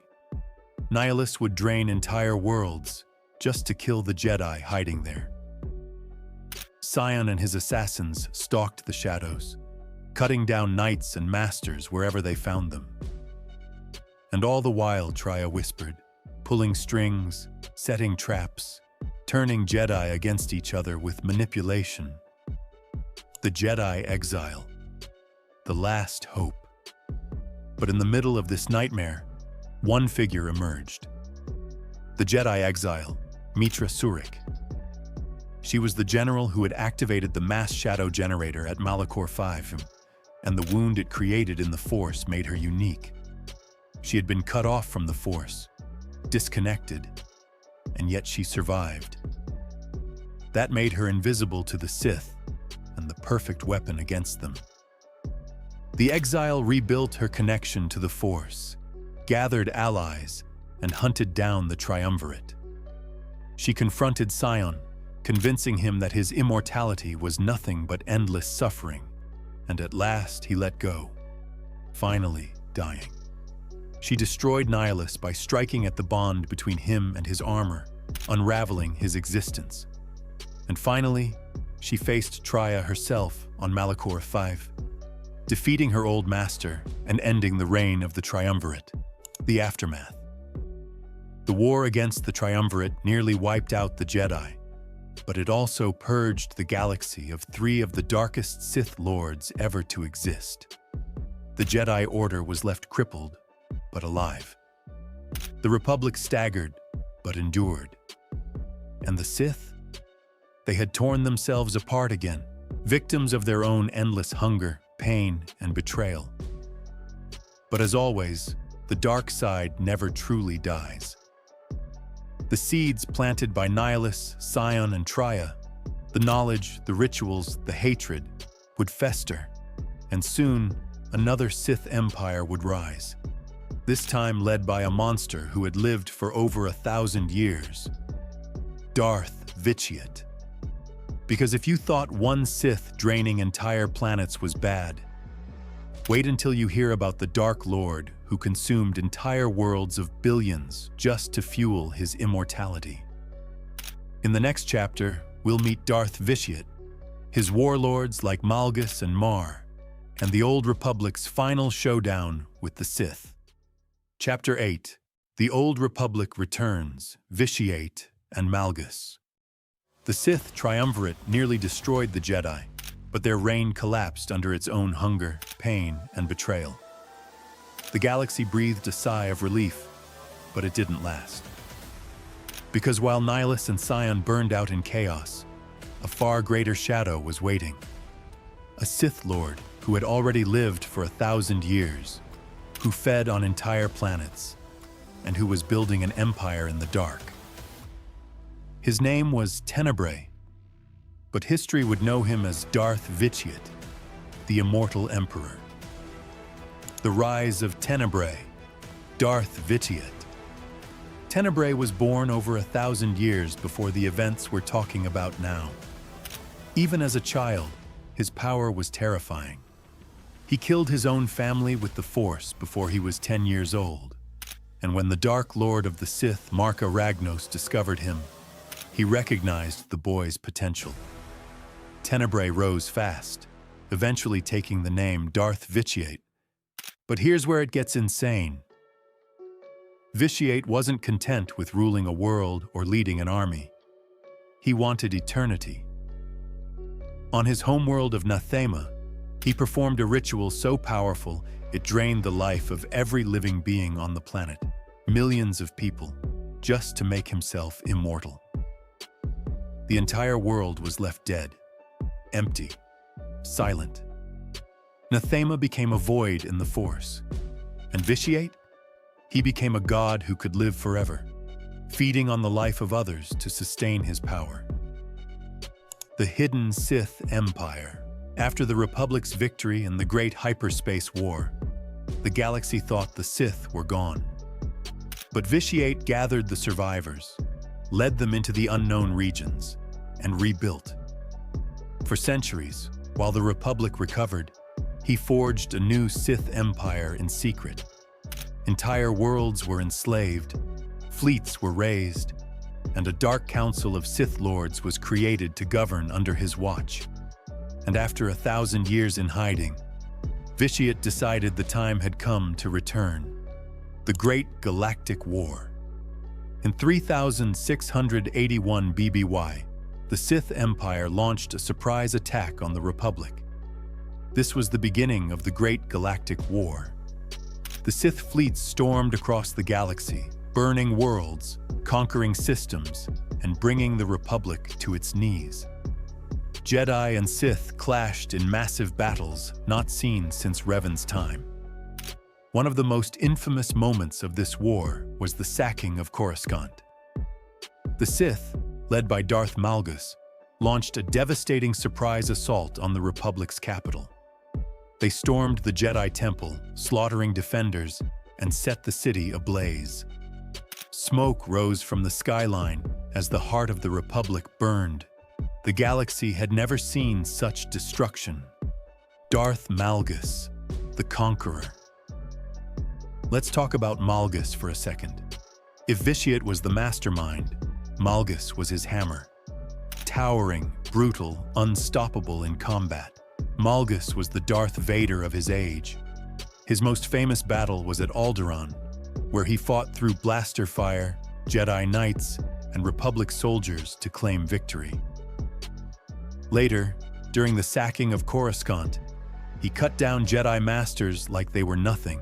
Nihilus would drain entire worlds just to kill the Jedi hiding there. Sion and his assassins stalked the shadows, cutting down knights and masters wherever they found them. And all the while, Traya whispered, pulling strings, setting traps, turning Jedi against each other with manipulation. The Jedi exile, the last hope. But in the middle of this nightmare, one figure emerged. The Jedi exile, Mitra Surik. She was the general who had activated the mass shadow generator at Malachor 5, and the wound it created in the Force made her unique. She had been cut off from the Force, disconnected, and yet she survived. That made her invisible to the Sith, and the perfect weapon against them. The exile rebuilt her connection to the Force, gathered allies, and hunted down the Triumvirate. She confronted Sion, convincing him that his immortality was nothing but endless suffering, and at last he let go, finally dying. She destroyed Nihilus by striking at the bond between him and his armor, unraveling his existence. And finally, she faced Traya herself on Malachor 5, defeating her old master and ending the reign of the Triumvirate. The aftermath. The war against the Triumvirate nearly wiped out the Jedi, but it also purged the galaxy of 3 of the darkest Sith Lords ever to exist. The Jedi Order was left crippled, but alive. The Republic staggered, but endured. And the Sith? They had torn themselves apart again, victims of their own endless hunger, pain, and betrayal. But as always, the dark side never truly dies. The seeds planted by Nihilus, Sion, and Traya, the knowledge, the rituals, the hatred, would fester, and soon another Sith empire would rise, this time led by a monster who had lived for over 1,000 years, Darth Vitiate. Because if you thought one Sith draining entire planets was bad, wait until you hear about the Dark Lord who consumed entire worlds of billions just to fuel his immortality. In the next chapter, we'll meet Darth Vitiate, his warlords like Malgus and Mar, and the Old Republic's final showdown with the Sith. Chapter 8, The Old Republic Returns, Vitiate and Malgus. The Sith Triumvirate nearly destroyed the Jedi, but their reign collapsed under its own hunger, pain, and betrayal. The galaxy breathed a sigh of relief, but it didn't last. Because while Nihilus and Sion burned out in chaos, a far greater shadow was waiting. A Sith Lord who had already lived for 1,000 years, who fed on entire planets, and who was building an empire in the dark. His name was Tenebrae, but history would know him as Darth Vitiate, the immortal emperor. The rise of Tenebrae, Darth Vitiate. Tenebrae was born over 1,000 years before the events we're talking about now. Even as a child, his power was terrifying. He killed his own family with the Force before he was 10 years old, and when the Dark Lord of the Sith, Marka Ragnos, discovered him, he recognized the boy's potential. Tenebrae rose fast, eventually taking the name Darth Vitiate. But here's where it gets insane. Vitiate wasn't content with ruling a world or leading an army. He wanted eternity. On his homeworld of Nathema, he performed a ritual so powerful it drained the life of every living being on the planet, millions of people, just to make himself immortal. The entire world was left dead, empty, silent. Nathema became a void in the Force, and Vitiate? He became a god who could live forever, feeding on the life of others to sustain his power. The hidden Sith Empire. After the Republic's victory in the Great Hyperspace War, the galaxy thought the Sith were gone. But Vitiate gathered the survivors, led them into the unknown regions, and rebuilt. For centuries, while the Republic recovered, he forged a new Sith Empire in secret. Entire worlds were enslaved, fleets were raised, and a dark council of Sith Lords was created to govern under his watch. And after 1,000 years in hiding, Vitiate decided the time had come to return. The Great Galactic War. In 3681 BBY, the Sith Empire launched a surprise attack on the Republic. This was the beginning of the Great Galactic War. The Sith fleets stormed across the galaxy, burning worlds, conquering systems, and bringing the Republic to its knees. Jedi and Sith clashed in massive battles not seen since Revan's time. One of the most infamous moments of this war was the sacking of Coruscant. The Sith, led by Darth Malgus, launched a devastating surprise assault on the Republic's capital. They stormed the Jedi Temple, slaughtering defenders, and set the city ablaze. Smoke rose from the skyline as the heart of the Republic burned. The galaxy had never seen such destruction. Darth Malgus, the Conqueror. Let's talk about Malgus for a second. If Vitiate was the mastermind, Malgus was his hammer. Towering, brutal, unstoppable in combat, Malgus was the Darth Vader of his age. His most famous battle was at Alderaan, where he fought through blaster fire, Jedi Knights, and Republic soldiers to claim victory. Later, during the sacking of Coruscant, he cut down Jedi Masters like they were nothing.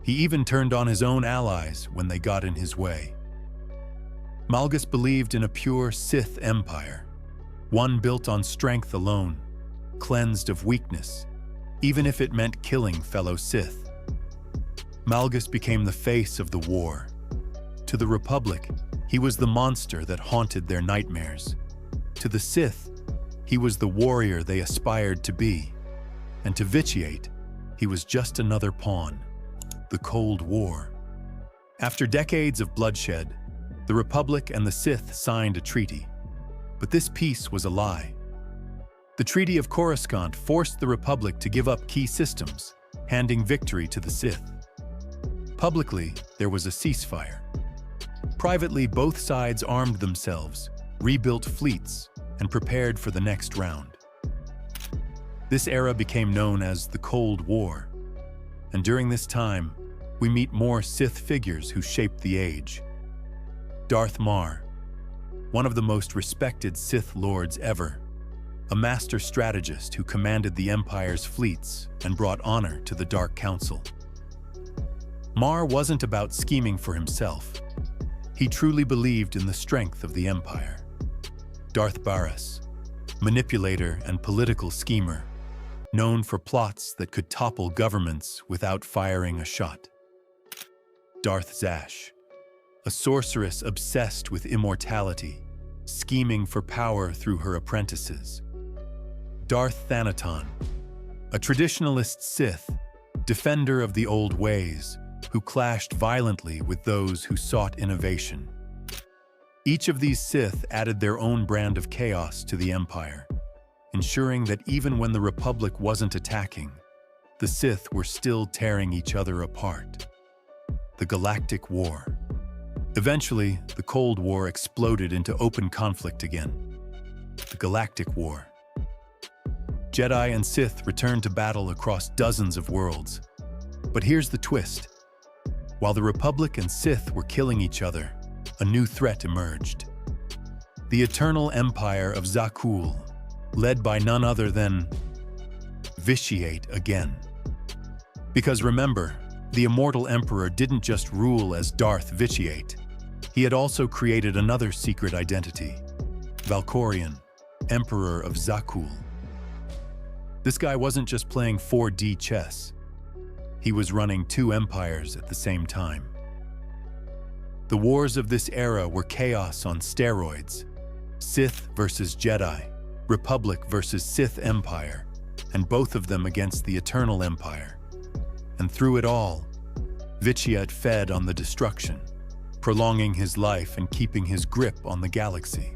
He even turned on his own allies when they got in his way. Malgus believed in a pure Sith empire, one built on strength alone, cleansed of weakness, even if it meant killing fellow Sith. Malgus became the face of the war. To the Republic, he was the monster that haunted their nightmares. To the Sith, he was the warrior they aspired to be. And to Vitiate, he was just another pawn. The Cold War. After decades of bloodshed, the Republic and the Sith signed a treaty. But this peace was a lie. The Treaty of Coruscant forced the Republic to give up key systems, handing victory to the Sith. Publicly, there was a ceasefire. Privately, both sides armed themselves, rebuilt fleets, and prepared for the next round. This era became known as the Cold War. And during this time, we meet more Sith figures who shaped the age. Darth Mar, one of the most respected Sith Lords ever, a master strategist who commanded the Empire's fleets and brought honor to the Dark Council. Mar wasn't about scheming for himself. He truly believed in the strength of the Empire. Darth Baras, manipulator and political schemer, known for plots that could topple governments without firing a shot. Darth Zash, a sorceress obsessed with immortality, scheming for power through her apprentices. Darth Thanaton, a traditionalist Sith, defender of the old ways, who clashed violently with those who sought innovation. Each of these Sith added their own brand of chaos to the Empire, ensuring that even when the Republic wasn't attacking, the Sith were still tearing each other apart. The Galactic War. Eventually, the Cold War exploded into open conflict again. The Galactic War. Jedi and Sith returned to battle across dozens of worlds. But here's the twist. While the Republic and Sith were killing each other, a new threat emerged. The Eternal Empire of Zakuul, led by none other than Vitiate again. Because remember, the Immortal Emperor didn't just rule as Darth Vitiate. He had also created another secret identity, Valkorion, Emperor of Zakuul. This guy wasn't just playing 4D chess. He was running two empires at the same time. The wars of this era were chaos on steroids. Sith versus Jedi, Republic versus Sith Empire, and both of them against the Eternal Empire. And through it all, Vitiate fed on the destruction, prolonging his life and keeping his grip on the galaxy.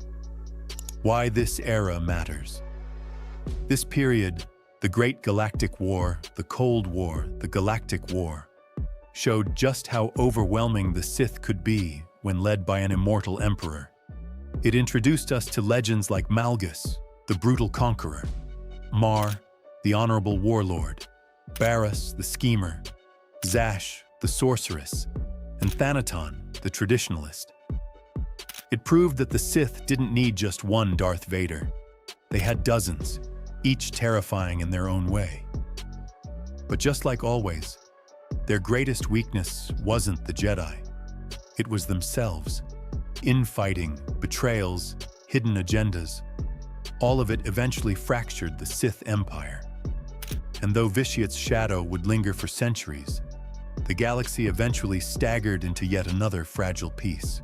Why this era matters. This period, the Great Galactic War, the Cold War, the Galactic War, showed just how overwhelming the Sith could be when led by an immortal emperor. It introduced us to legends like Malgus, the brutal conqueror, Mar, the honorable warlord, Baras, the schemer, Zash, the sorceress, and Thanaton, the traditionalist. It proved that the Sith didn't need just one Darth Vader. They had dozens, each terrifying in their own way. But just like always, their greatest weakness wasn't the Jedi. It was themselves. Infighting, betrayals, hidden agendas, all of it eventually fractured the Sith Empire. And though Vitiate's shadow would linger for centuries, the galaxy eventually staggered into yet another fragile piece.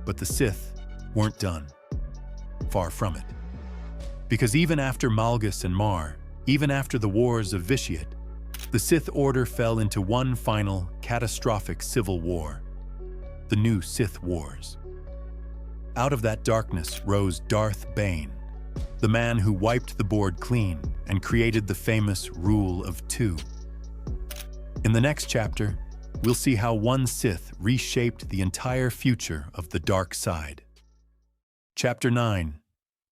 But the Sith weren't done. Far from it. Because even after Malgus and Mar, even after the wars of Vitiate, the Sith Order fell into one final, catastrophic civil war. The new Sith Wars. Out of that darkness rose Darth Bane, the man who wiped the board clean and created the famous Rule of Two. In the next chapter, we'll see how one Sith reshaped the entire future of the dark side. Chapter 9.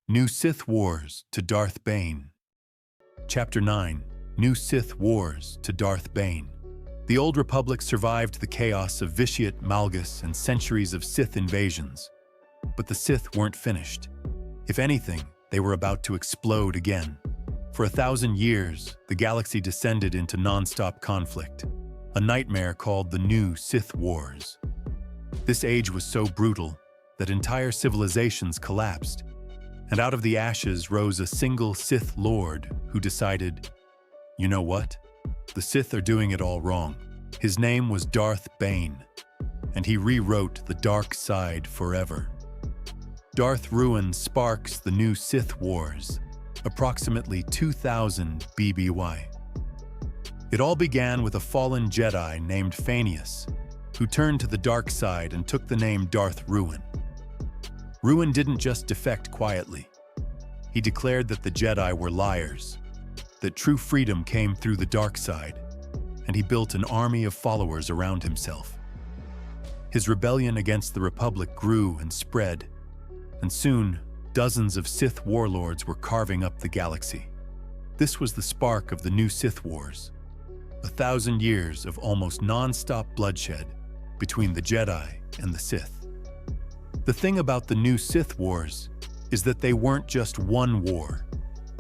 New Sith Wars to Darth Bane. Chapter 9. New Sith Wars to Darth Bane. The Old Republic survived the chaos of Vitiate, Malgus, and centuries of Sith invasions. But the Sith weren't finished. If anything, they were about to explode again. For 1,000 years, the galaxy descended into non-stop conflict, a nightmare called the New Sith Wars. This age was so brutal that entire civilizations collapsed, and out of the ashes rose a single Sith Lord who decided, you know what? The Sith are doing it all wrong. His name was Darth Bane, and he rewrote the dark side forever. Darth Ruin sparks the new Sith Wars, approximately 2000 BBY. It all began with a fallen Jedi named Phineas, who turned to the dark side and took the name Darth Ruin. Ruin didn't just defect quietly. He declared that the Jedi were liars, that true freedom came through the dark side, and he built an army of followers around himself. His rebellion against the Republic grew and spread, and soon, dozens of Sith warlords were carving up the galaxy. This was the spark of the new Sith Wars, 1,000 years of almost non-stop bloodshed between the Jedi and the Sith. The thing about the new Sith Wars is that they weren't just one war.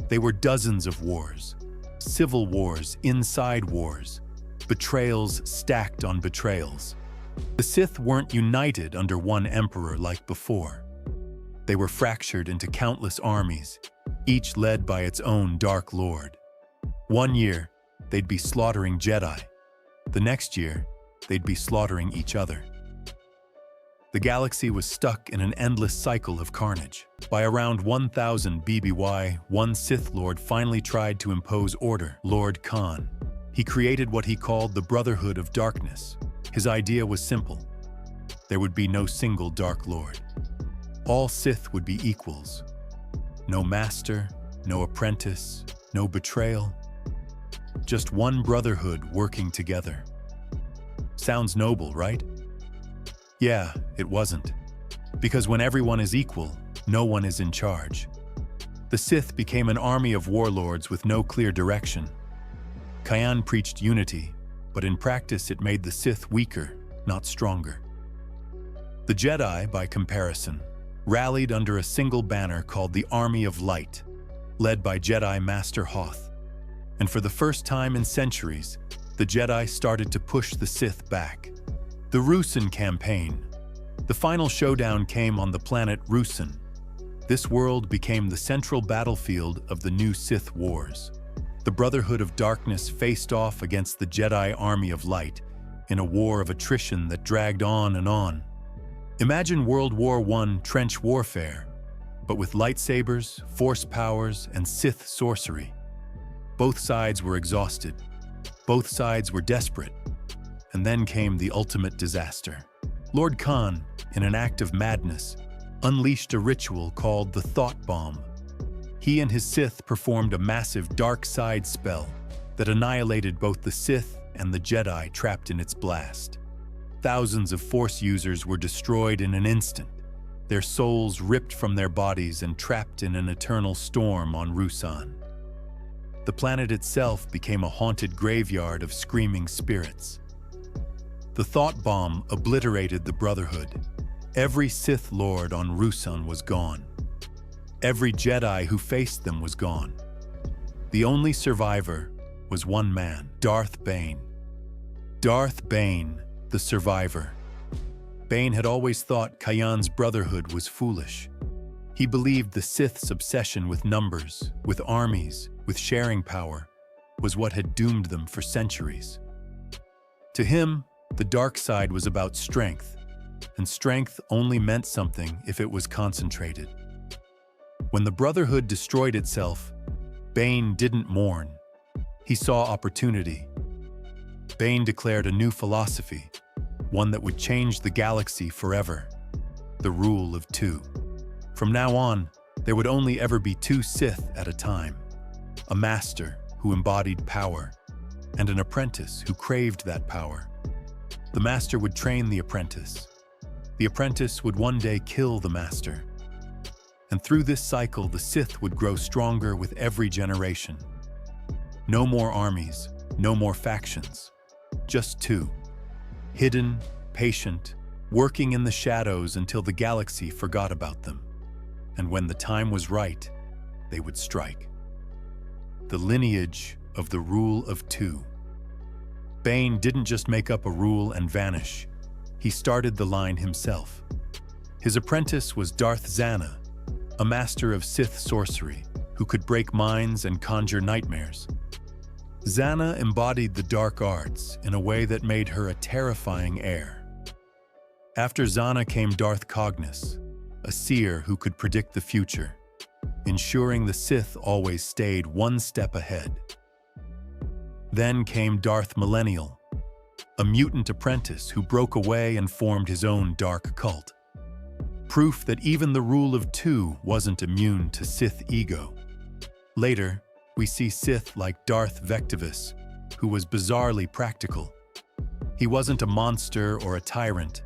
They were dozens of wars, civil wars inside wars, betrayals stacked on betrayals. The Sith weren't united under one emperor like before. They were fractured into countless armies, each led by its own Dark Lord. One year, they'd be slaughtering Jedi. The next year, they'd be slaughtering each other. The galaxy was stuck in an endless cycle of carnage. By around 1000 BBY, one Sith Lord finally tried to impose order, Lord Khan. He created what he called the Brotherhood of Darkness. His idea was simple. There would be no single Dark Lord. All Sith would be equals. No master, no apprentice, no betrayal. Just one brotherhood working together. Sounds noble, right? Yeah, it wasn't. Because when everyone is equal, no one is in charge. The Sith became an army of warlords with no clear direction. Kyan preached unity, but in practice it made the Sith weaker, not stronger. The Jedi, by comparison, rallied under a single banner called the Army of Light, led by Jedi Master Hoth. And for the first time in centuries, the Jedi started to push the Sith back. The Ruusan Campaign. The final showdown came on the planet Ruusan. This world became the central battlefield of the new Sith Wars. The Brotherhood of Darkness faced off against the Jedi Army of Light in a war of attrition that dragged on and on. Imagine World War I trench warfare, but with lightsabers, force powers, and Sith sorcery. Both sides were exhausted. Both sides were desperate. And then came the ultimate disaster. Lord Khan, in an act of madness, unleashed a ritual called the Thought Bomb. He and his Sith performed a massive dark side spell that annihilated both the Sith and the Jedi trapped in its blast. Thousands of Force users were destroyed in an instant, their souls ripped from their bodies and trapped in an eternal storm on Ruusan. The planet itself became a haunted graveyard of screaming spirits. The Thought Bomb obliterated the Brotherhood, Every Sith Lord on Ruusan was gone. Every Jedi who faced them was gone. The only survivor was one man, Darth Bane. Darth Bane, the survivor. Bane had always thought Kayan's brotherhood was foolish. He believed the Sith's obsession with numbers, with armies, with sharing power, was what had doomed them for centuries. To him, the dark side was about strength, and strength only meant something if it was concentrated. When the Brotherhood destroyed itself, Bane didn't mourn. He saw opportunity. Bane declared a new philosophy, one that would change the galaxy forever: the rule of two. From now on, there would only ever be two Sith at a time: a master who embodied power, and an apprentice who craved that power. The master would train the apprentice. The apprentice would one day kill the master. And through this cycle, the Sith would grow stronger with every generation. No more armies, no more factions, just two. Hidden, patient, working in the shadows until the galaxy forgot about them. And when the time was right, they would strike. The lineage of the rule of two. Bane didn't just make up a rule and vanish. He started the line himself. His apprentice was Darth Zana, a master of Sith sorcery who could break minds and conjure nightmares. Zana embodied the dark arts in a way that made her a terrifying heir. After Zana came Darth Cognis, a seer who could predict the future, ensuring the Sith always stayed one step ahead. Then came Darth Millennial, a mutant apprentice who broke away and formed his own dark cult. Proof that even the rule of two wasn't immune to Sith ego. Later, we see Sith like Darth Vectivus, who was bizarrely practical. He wasn't a monster or a tyrant.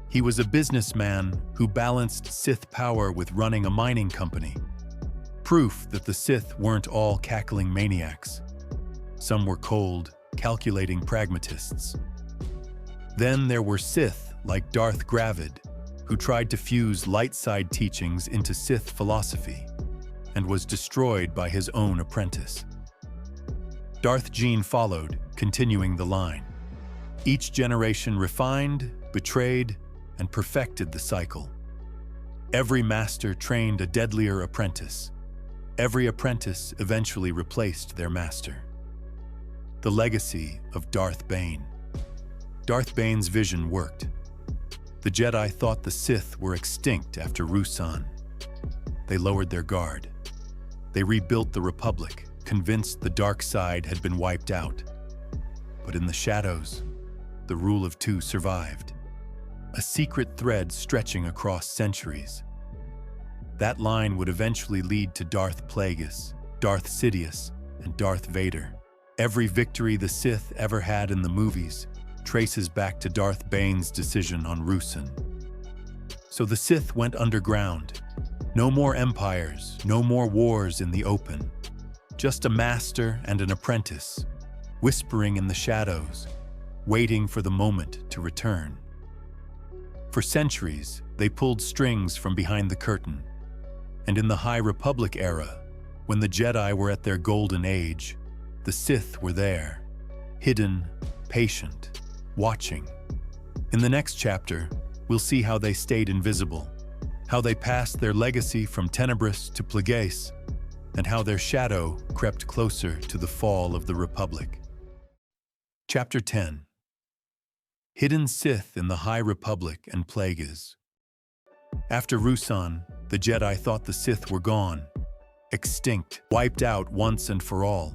He was a businessman who balanced Sith power with running a mining company. Proof that the Sith weren't all cackling maniacs. Some were cold, calculating pragmatists. Then there were Sith like Darth Gravid, who tried to fuse light side teachings into Sith philosophy, and was destroyed by his own apprentice. Darth Jean followed, continuing the line. Each generation refined, betrayed, and perfected the cycle. Every master trained a deadlier apprentice. Every apprentice eventually replaced their master. The legacy of Darth Bane. Darth Bane's vision worked. The Jedi thought the Sith were extinct after Ruusan. They lowered their guard. They rebuilt the Republic, convinced the dark side had been wiped out. But in the shadows, the rule of two survived. A secret thread stretching across centuries. That line would eventually lead to Darth Plagueis, Darth Sidious, and Darth Vader. Every victory the Sith ever had in the movies traces back to Darth Bane's decision on Ruusan. So the Sith went underground. No more empires, no more wars in the open. Just a master and an apprentice, whispering in the shadows, waiting for the moment to return. For centuries, they pulled strings from behind the curtain. And in the High Republic era, when the Jedi were at their golden age, the Sith were there, hidden, patient, watching. In the next chapter, we'll see how they stayed invisible, how they passed their legacy from Tenebris to Plagueis, and how their shadow crept closer to the fall of the Republic. Chapter 10. Hidden Sith in the High Republic and Plagueis. After Ruusan, the Jedi thought the Sith were gone, extinct, wiped out once and for all.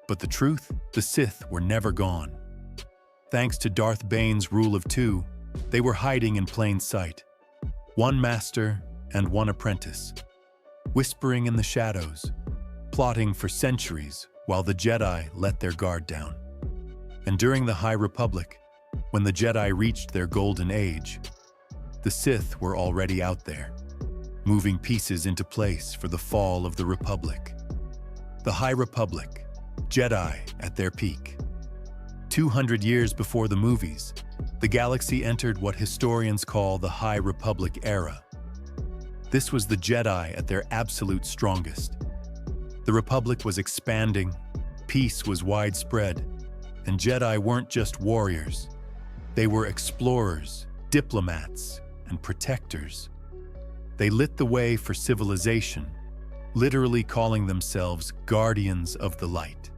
But the truth, the Sith were never gone. Thanks to Darth Bane's rule of two, they were hiding in plain sight. One master and one apprentice, whispering in the shadows, plotting for centuries while the Jedi let their guard down. And during the High Republic, when the Jedi reached their golden age, the Sith were already out there, moving pieces into place for the fall of the Republic. The High Republic, Jedi at their peak. 200 years before the movies, the galaxy entered what historians call the High Republic era. This was the Jedi at their absolute strongest. The Republic was expanding, peace was widespread, and Jedi weren't just warriors. They were explorers, diplomats, and protectors. They lit the way for civilization, literally calling themselves guardians of the light.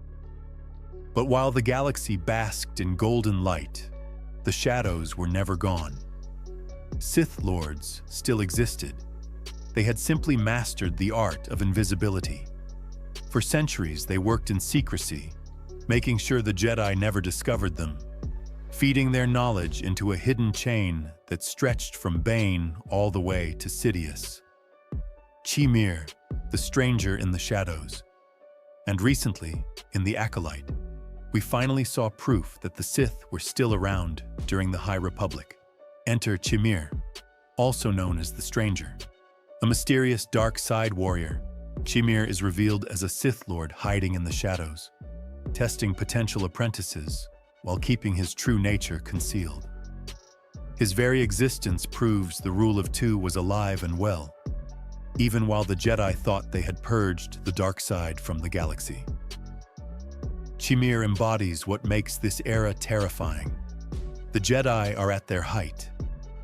But while the galaxy basked in golden light, the shadows were never gone. Sith Lords still existed. They had simply mastered the art of invisibility. For centuries, they worked in secrecy, making sure the Jedi never discovered them, feeding their knowledge into a hidden chain that stretched from Bane all the way to Sidious. Chimir, the stranger in the shadows. And recently, in the Acolyte, we finally saw proof that the Sith were still around during the High Republic. Enter Chimir, also known as the Stranger. A mysterious dark side warrior, Chimir is revealed as a Sith Lord hiding in the shadows, testing potential apprentices while keeping his true nature concealed. His very existence proves the rule of two was alive and well, even while the Jedi thought they had purged the dark side from the galaxy. Chimir embodies what makes this era terrifying. The Jedi are at their height,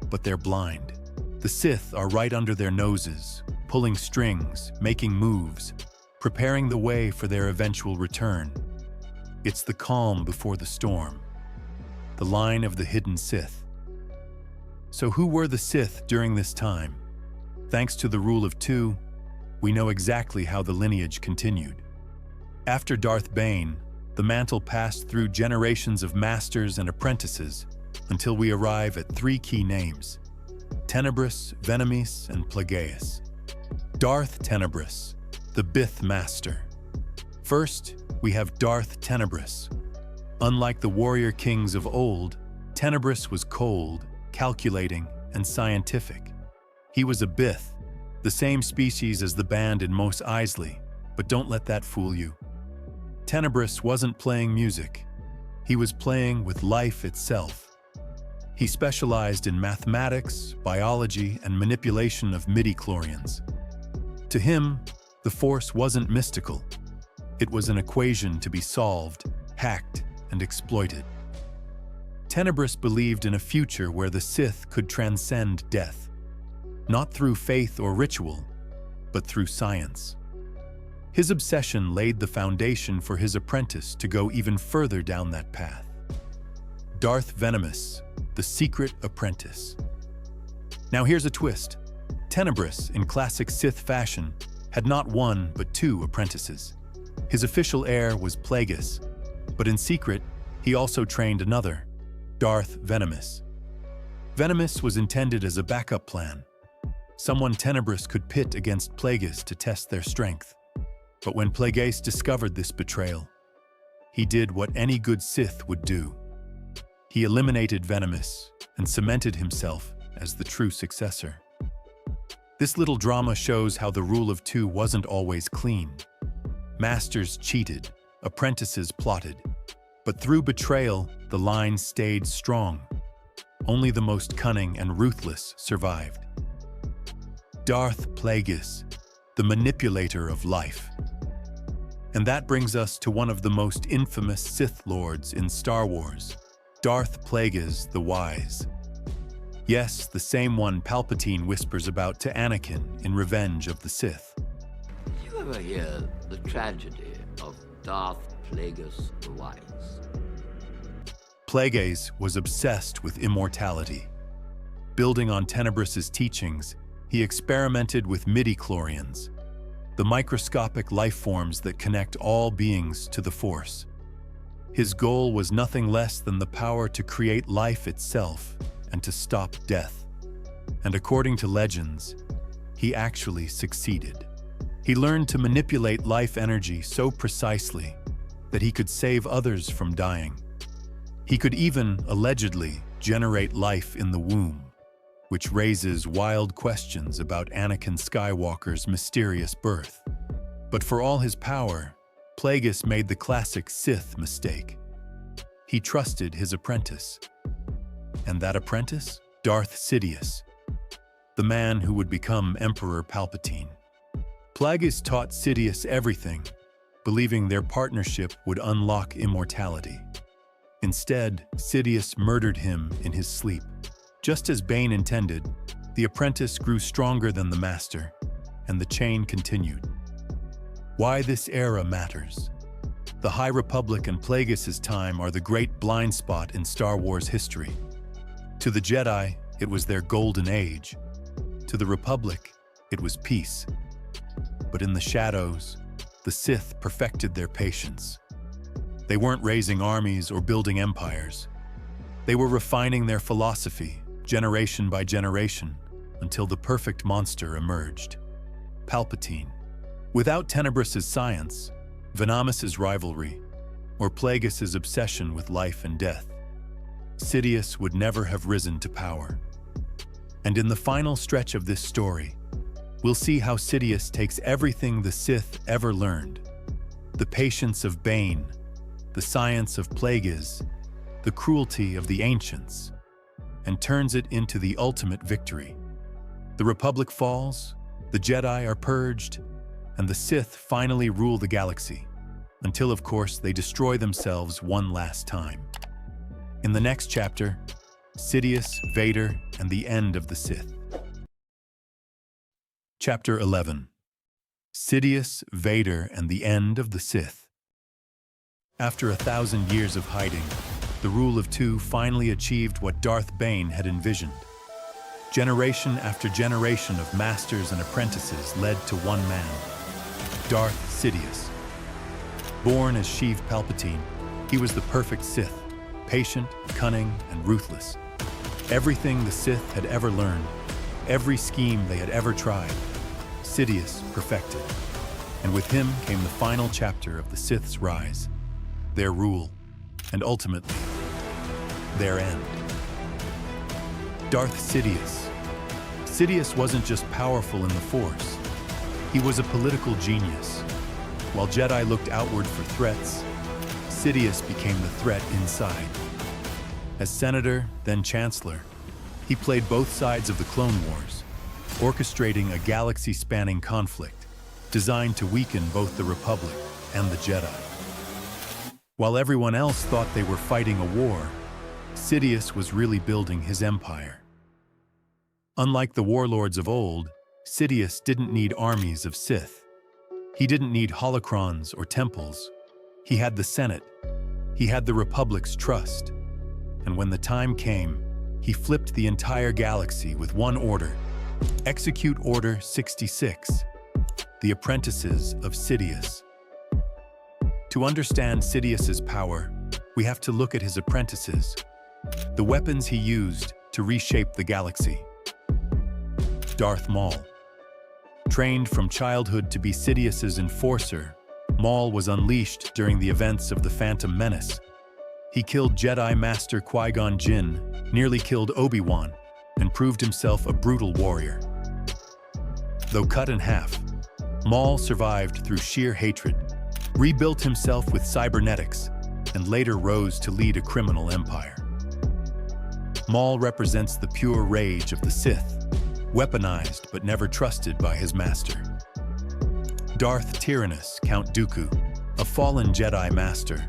but they're blind. The Sith are right under their noses, pulling strings, making moves, preparing the way for their eventual return. It's the calm before the storm, the line of the hidden Sith. So who were the Sith during this time? Thanks to the rule of two, we know exactly how the lineage continued. After Darth Bane, the mantle passed through generations of masters and apprentices until we arrive at three key names: Tenebrous, Venemis, and Plagueis. Darth Tenebrous, the Bith Master. First, we have Darth Tenebrous. Unlike the warrior kings of old, Tenebrous was cold, calculating, and scientific. He was a Bith, the same species as the band in Mos Eisley, but don't let that fool you. Tenebrous wasn't playing music. He was playing with life itself. He specialized in mathematics, biology, and manipulation of midi-chlorians. To him, the Force wasn't mystical. It was an equation to be solved, hacked, and exploited. Tenebrous believed in a future where the Sith could transcend death, not through faith or ritual, but through science. His obsession laid the foundation for his apprentice to go even further down that path. Darth Venemis, the secret apprentice. Now here's a twist. Tenebrous, in classic Sith fashion, had not one but two apprentices. His official heir was Plagueis, but in secret, he also trained another, Darth Venemis. Venemis was intended as a backup plan, someone Tenebrous could pit against Plagueis to test their strength. But when Plagueis discovered this betrayal, he did what any good Sith would do. He eliminated Venemis and cemented himself as the true successor. This little drama shows how the rule of two wasn't always clean. Masters cheated, apprentices plotted, but through betrayal, the line stayed strong. Only the most cunning and ruthless survived. Darth Plagueis, the manipulator of life. And that brings us to one of the most infamous Sith Lords in Star Wars, Darth Plagueis the Wise. Yes, the same one Palpatine whispers about to Anakin in Revenge of the Sith. Did you ever hear the tragedy of Darth Plagueis the Wise? Plagueis was obsessed with immortality. Building on Tenebrous's teachings, he experimented with midi-chlorians, the microscopic life forms that connect all beings to the Force. His goal was nothing less than the power to create life itself and to stop death. And according to legends, he actually succeeded. He learned to manipulate life energy so precisely that he could save others from dying. He could even, allegedly, generate life in the womb, which raises wild questions about Anakin Skywalker's mysterious birth. But for all his power, Plagueis made the classic Sith mistake. he trusted his apprentice. And that apprentice? Darth Sidious, the man who would become Emperor Palpatine. Plagueis taught Sidious everything, believing their partnership would unlock immortality. Instead, Sidious murdered him in his sleep. Just as Bane intended, the apprentice grew stronger than the master, and the chain continued. Why this era matters. The High Republic and Plagueis' time are the great blind spot in Star Wars history. To the Jedi, it was their golden age. To the Republic, it was peace. But in the shadows, the Sith perfected their patience. They weren't raising armies or building empires. They were refining their philosophy, generation by generation, until the perfect monster emerged. Palpatine. Without Tenebris's science, Venomous' rivalry, or Plagueis' obsession with life and death, Sidious would never have risen to power. And in the final stretch of this story, we'll see how Sidious takes everything the Sith ever learned, the patience of Bane, the science of Plagueis, the cruelty of the ancients, and turns it into the ultimate victory. The Republic falls, the Jedi are purged, and the Sith finally rule the galaxy, until of course they destroy themselves one last time. In the next chapter, Sidious, Vader, and the End of the Sith. Chapter 11. Sidious, Vader, and the End of the Sith. After 1,000 years of hiding, the Rule of Two finally achieved what Darth Bane had envisioned. Generation after generation of masters and apprentices led to one man, Darth Sidious. Born as Sheev Palpatine, he was the perfect Sith, patient, cunning, and ruthless. Everything the Sith had ever learned, every scheme they had ever tried, Sidious perfected. And with him came the final chapter of the Sith's rise, their rule, and ultimately, their end. Darth Sidious. Sidious wasn't just powerful in the Force. He was a political genius. While Jedi looked outward for threats, Sidious became the threat inside. As Senator, then Chancellor, he played both sides of the Clone Wars, orchestrating a galaxy-spanning conflict designed to weaken both the Republic and the Jedi. While everyone else thought they were fighting a war, Sidious was really building his empire. Unlike the warlords of old, Sidious didn't need armies of Sith. He didn't need holocrons or temples. He had the Senate. He had the Republic's trust. And when the time came, he flipped the entire galaxy with one order: Execute Order 66, the apprentices of Sidious. To understand Sidious's power, we have to look at his apprentices, the weapons he used to reshape the galaxy. Darth Maul. Trained from childhood to be Sidious's enforcer, Maul was unleashed during the events of the Phantom Menace. He killed Jedi Master Qui-Gon Jinn, nearly killed Obi-Wan, and proved himself a brutal warrior. Though cut in half, Maul survived through sheer hatred, rebuilt himself with cybernetics, and later rose to lead a criminal empire. Maul represents the pure rage of the Sith, weaponized but never trusted by his master. Darth Tyrannus, Count Dooku, a fallen Jedi master,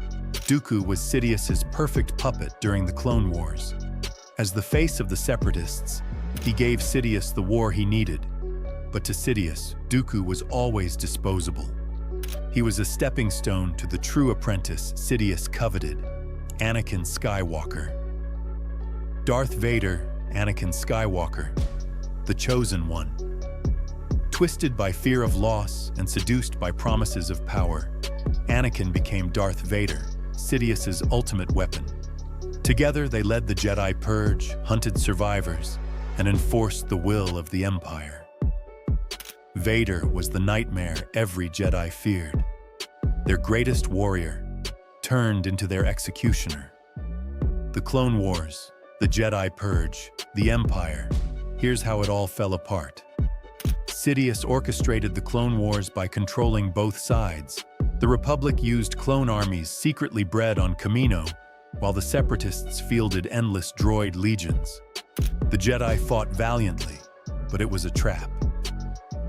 Dooku was Sidious's perfect puppet during the Clone Wars. As the face of the Separatists, he gave Sidious the war he needed. But to Sidious, Dooku was always disposable. He was a stepping stone to the true apprentice Sidious coveted, Anakin Skywalker. Darth Vader, Anakin Skywalker, the chosen one. Twisted by fear of loss and seduced by promises of power, Anakin became Darth Vader, Sidious's ultimate weapon. Together they led the Jedi Purge, hunted survivors, and enforced the will of the Empire. Vader was the nightmare every Jedi feared. Their greatest warrior, turned into their executioner. The Clone Wars, the Jedi Purge, the Empire. Here's how it all fell apart. Sidious orchestrated the Clone Wars by controlling both sides. The Republic used clone armies secretly bred on Kamino, while the Separatists fielded endless droid legions. The Jedi fought valiantly, but it was a trap.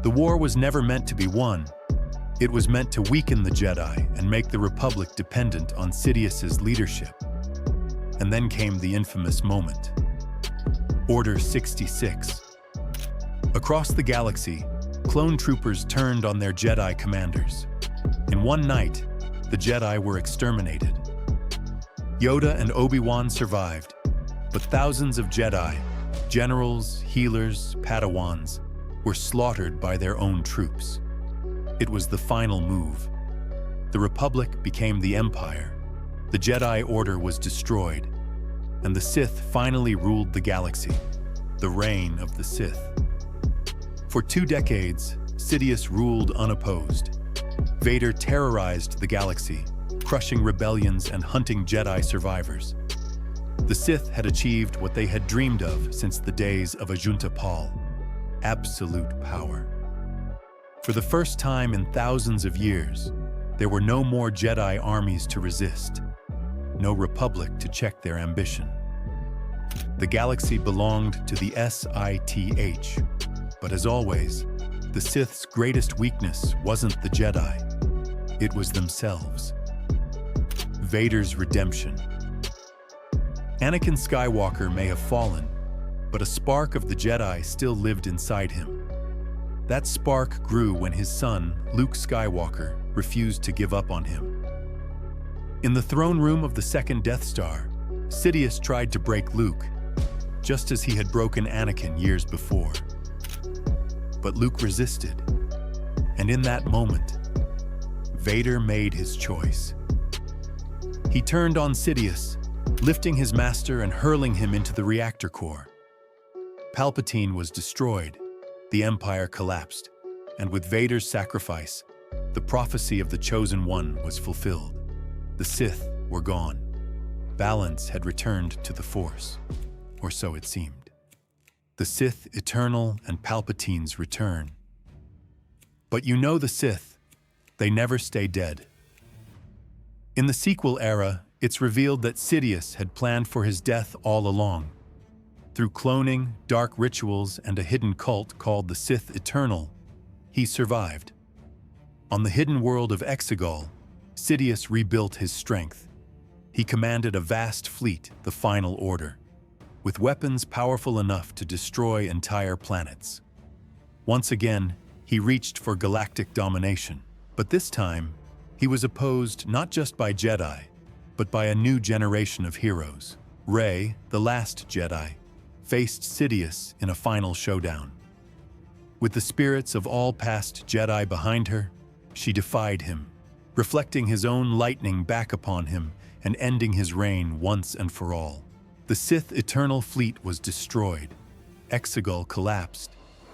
The war was never meant to be won. It was meant to weaken the Jedi and make the Republic dependent on Sidious's leadership. And then came the infamous moment. Order 66. Across the galaxy, clone troopers turned on their Jedi commanders. In one night, the Jedi were exterminated. Yoda and Obi-Wan survived, but thousands of Jedi, generals, healers, Padawans, were slaughtered by their own troops. It was the final move. The Republic became the Empire, the Jedi Order was destroyed, and the Sith finally ruled the galaxy, the reign of the Sith. For 2 decades, Sidious ruled unopposed. Vader terrorized the galaxy, crushing rebellions and hunting Jedi survivors. The Sith had achieved what they had dreamed of since the days of Ajunta Pal: absolute power. For the first time in thousands of years, there were no more Jedi armies to resist, no Republic to check their ambition. The galaxy belonged to the Sith, but as always, the Sith's greatest weakness wasn't the Jedi, it was themselves. Vader's redemption. Anakin Skywalker may have fallen, but a spark of the Jedi still lived inside him. That spark grew when his son, Luke Skywalker, refused to give up on him. In the throne room of the second Death Star, Sidious tried to break Luke, just as he had broken Anakin years before. But Luke resisted, and in that moment, Vader made his choice. He turned on Sidious, lifting his master and hurling him into the reactor core. Palpatine was destroyed, the Empire collapsed, and with Vader's sacrifice, the prophecy of the Chosen One was fulfilled. The Sith were gone. Balance had returned to the Force, or so it seemed. The Sith eternal and Palpatine's return. But you know the Sith, they never stay dead. In the sequel era, it's revealed that Sidious had planned for his death all along. Through cloning, dark rituals, and a hidden cult called the Sith Eternal, he survived. On the hidden world of Exegol, Sidious rebuilt his strength. He commanded a vast fleet, the Final Order, with weapons powerful enough to destroy entire planets. Once again, he reached for galactic domination, but this time, he was opposed not just by Jedi, but by a new generation of heroes. Rey, the last Jedi, faced Sidious in a final showdown. With the spirits of all past Jedi behind her, she defied him, reflecting his own lightning back upon him and ending his reign once and for all. The Sith Eternal Fleet was destroyed, Exegol collapsed,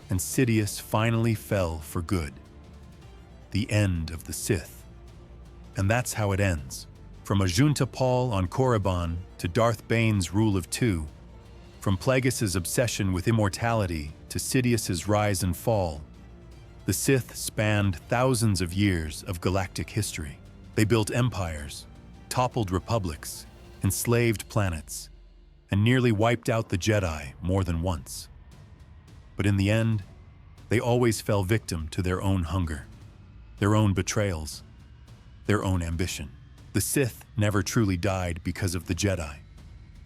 and Sidious finally fell for good. The end of the Sith. And that's how it ends. From Ajunta Pal on Korriban to Darth Bane's rule of 2, from Plagueis' obsession with immortality to Sidious's rise and fall, the Sith spanned thousands of years of galactic history. They built empires, toppled republics, enslaved planets, and nearly wiped out the Jedi more than once. But in the end, they always fell victim to their own hunger, their own betrayals, their own ambition. The Sith never truly died because of the Jedi.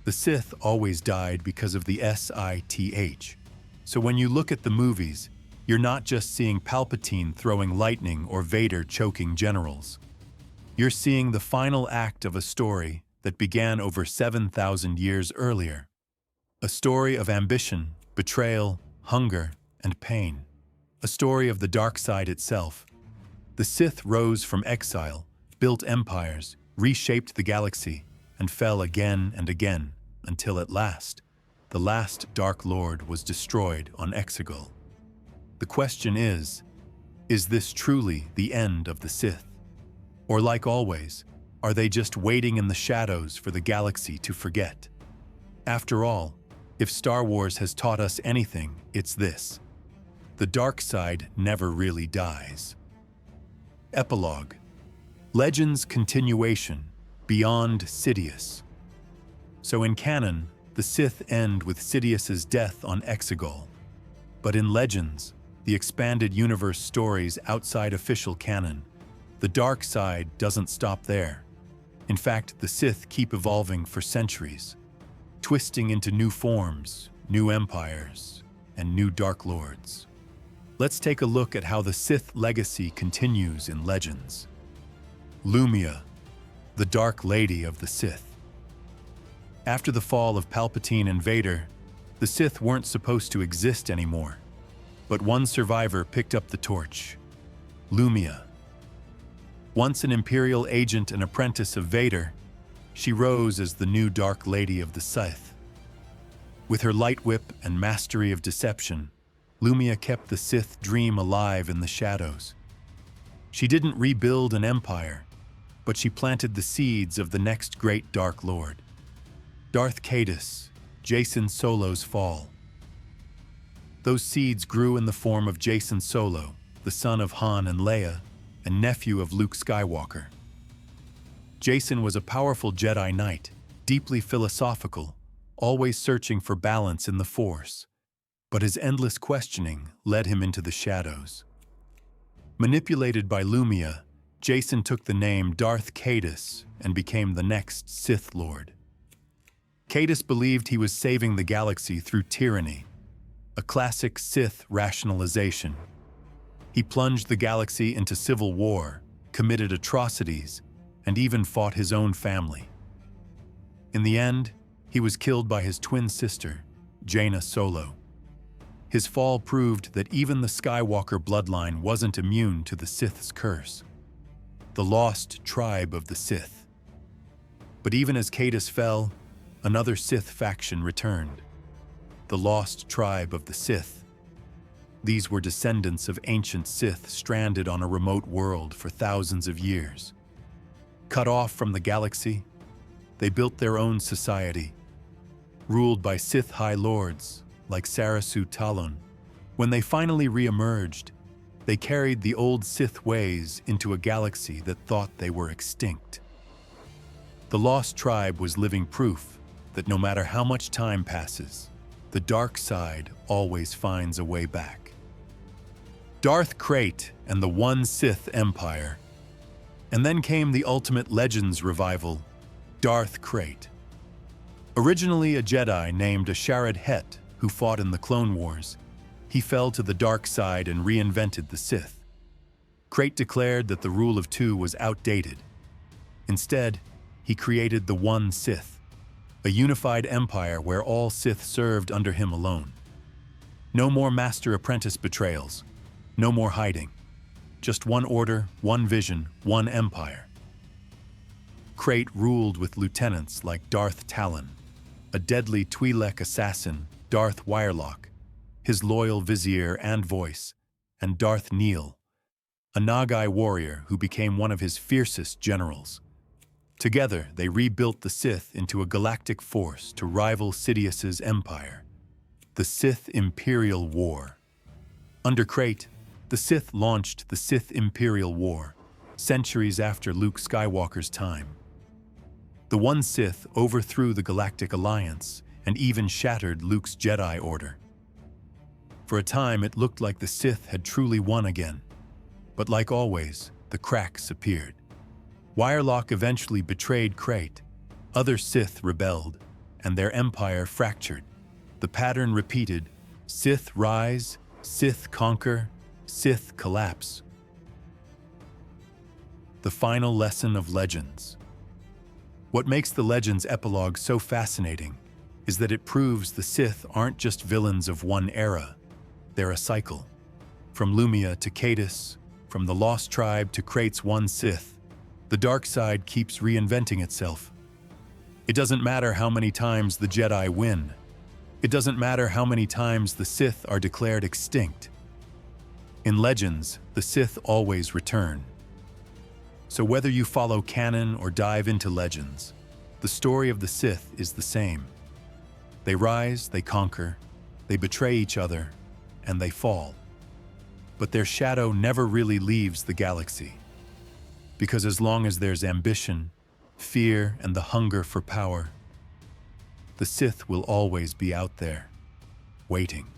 The Sith always died because of the Sith. So when you look at the movies, you're not just seeing Palpatine throwing lightning or Vader choking generals. You're seeing the final act of a story that began over 7,000 years earlier. A story of ambition, betrayal, hunger, and pain. A story of the dark side itself. The Sith rose from exile, built empires, reshaped the galaxy, and fell again and again, until at last, the last Dark Lord was destroyed on Exegol. The question is this truly the end of the Sith? Or like always, are they just waiting in the shadows for the galaxy to forget? After all, if Star Wars has taught us anything, it's this: the dark side never really dies. Epilogue. Legend's continuation, Beyond Sidious. So in canon, the Sith end with Sidious's death on Exegol. But in Legends, the expanded universe stories outside official canon, the dark side doesn't stop there. In fact, the Sith keep evolving for centuries, twisting into new forms, new empires, and new Dark Lords. Let's take a look at how the Sith legacy continues in Legends. Lumia, the Dark Lady of the Sith. After the fall of Palpatine and Vader, the Sith weren't supposed to exist anymore. But one survivor picked up the torch, Lumia. Once an Imperial agent and apprentice of Vader, she rose as the new Dark Lady of the Sith. With her light whip and mastery of deception, Lumia kept the Sith dream alive in the shadows. She didn't rebuild an empire, but she planted the seeds of the next great Dark Lord. Darth Caedus, Jacen Solo's fall. Those seeds grew in the form of Jacen Solo, the son of Han and Leia, and nephew of Luke Skywalker. Jacen was a powerful Jedi Knight, deeply philosophical, always searching for balance in the Force. But his endless questioning led him into the shadows. Manipulated by Lumia, Jacen took the name Darth Caedus and became the next Sith Lord. Caedus believed he was saving the galaxy through tyranny, a classic Sith rationalization. He plunged the galaxy into civil war, committed atrocities, and even fought his own family. In the end, he was killed by his twin sister, Jaina Solo. His fall proved that even the Skywalker bloodline wasn't immune to the Sith's curse, the lost tribe of the Sith. But even as Caedus fell, another Sith faction returned, the lost tribe of the Sith. These were descendants of ancient Sith stranded on a remote world for thousands of years. Cut off from the galaxy, they built their own society, ruled by Sith High Lords like Sarasu Talon. When they finally re-emerged, they carried the old Sith ways into a galaxy that thought they were extinct. The lost tribe was living proof that no matter how much time passes, the dark side always finds a way back. Darth Krayt and the One Sith Empire. And then came the ultimate Legends revival, Darth Krayt. Originally a Jedi named Asharad Het, who fought in the Clone Wars, he fell to the dark side and reinvented the Sith. Krayt declared that the rule of two was outdated. Instead, he created the One Sith, a unified empire where all Sith served under him alone. No more master-apprentice betrayals, no more hiding. Just one order, one vision, one empire. Krayt ruled with lieutenants like Darth Talon, a deadly Twi'lek assassin, Darth Wirelock, his loyal vizier and voice, and Darth Neel, a Nagai warrior who became one of his fiercest generals. Together, they rebuilt the Sith into a galactic force to rival Sidious's empire, the Sith Imperial War. Under Krayt, the Sith launched the Sith Imperial War, centuries after Luke Skywalker's time. The One Sith overthrew the Galactic Alliance and even shattered Luke's Jedi Order. For a time, it looked like the Sith had truly won again. But like always, the cracks appeared. Wirelock eventually betrayed Krayt, other Sith rebelled, and their empire fractured. The pattern repeated: Sith rise, Sith conquer, Sith collapse. The final lesson of Legends. What makes the Legends epilogue so fascinating is that it proves the Sith aren't just villains of one era, they're a cycle. From Lumia to Caedus, from the Lost Tribe to Krayt's One Sith, the dark side keeps reinventing itself. It doesn't matter how many times the Jedi win. It doesn't matter how many times the Sith are declared extinct. In Legends, the Sith always return. So whether you follow canon or dive into Legends, the story of the Sith is the same. They rise, they conquer, they betray each other, and they fall. But their shadow never really leaves the galaxy. Because as long as there's ambition, fear, and the hunger for power, The Sith will always be out there, waiting.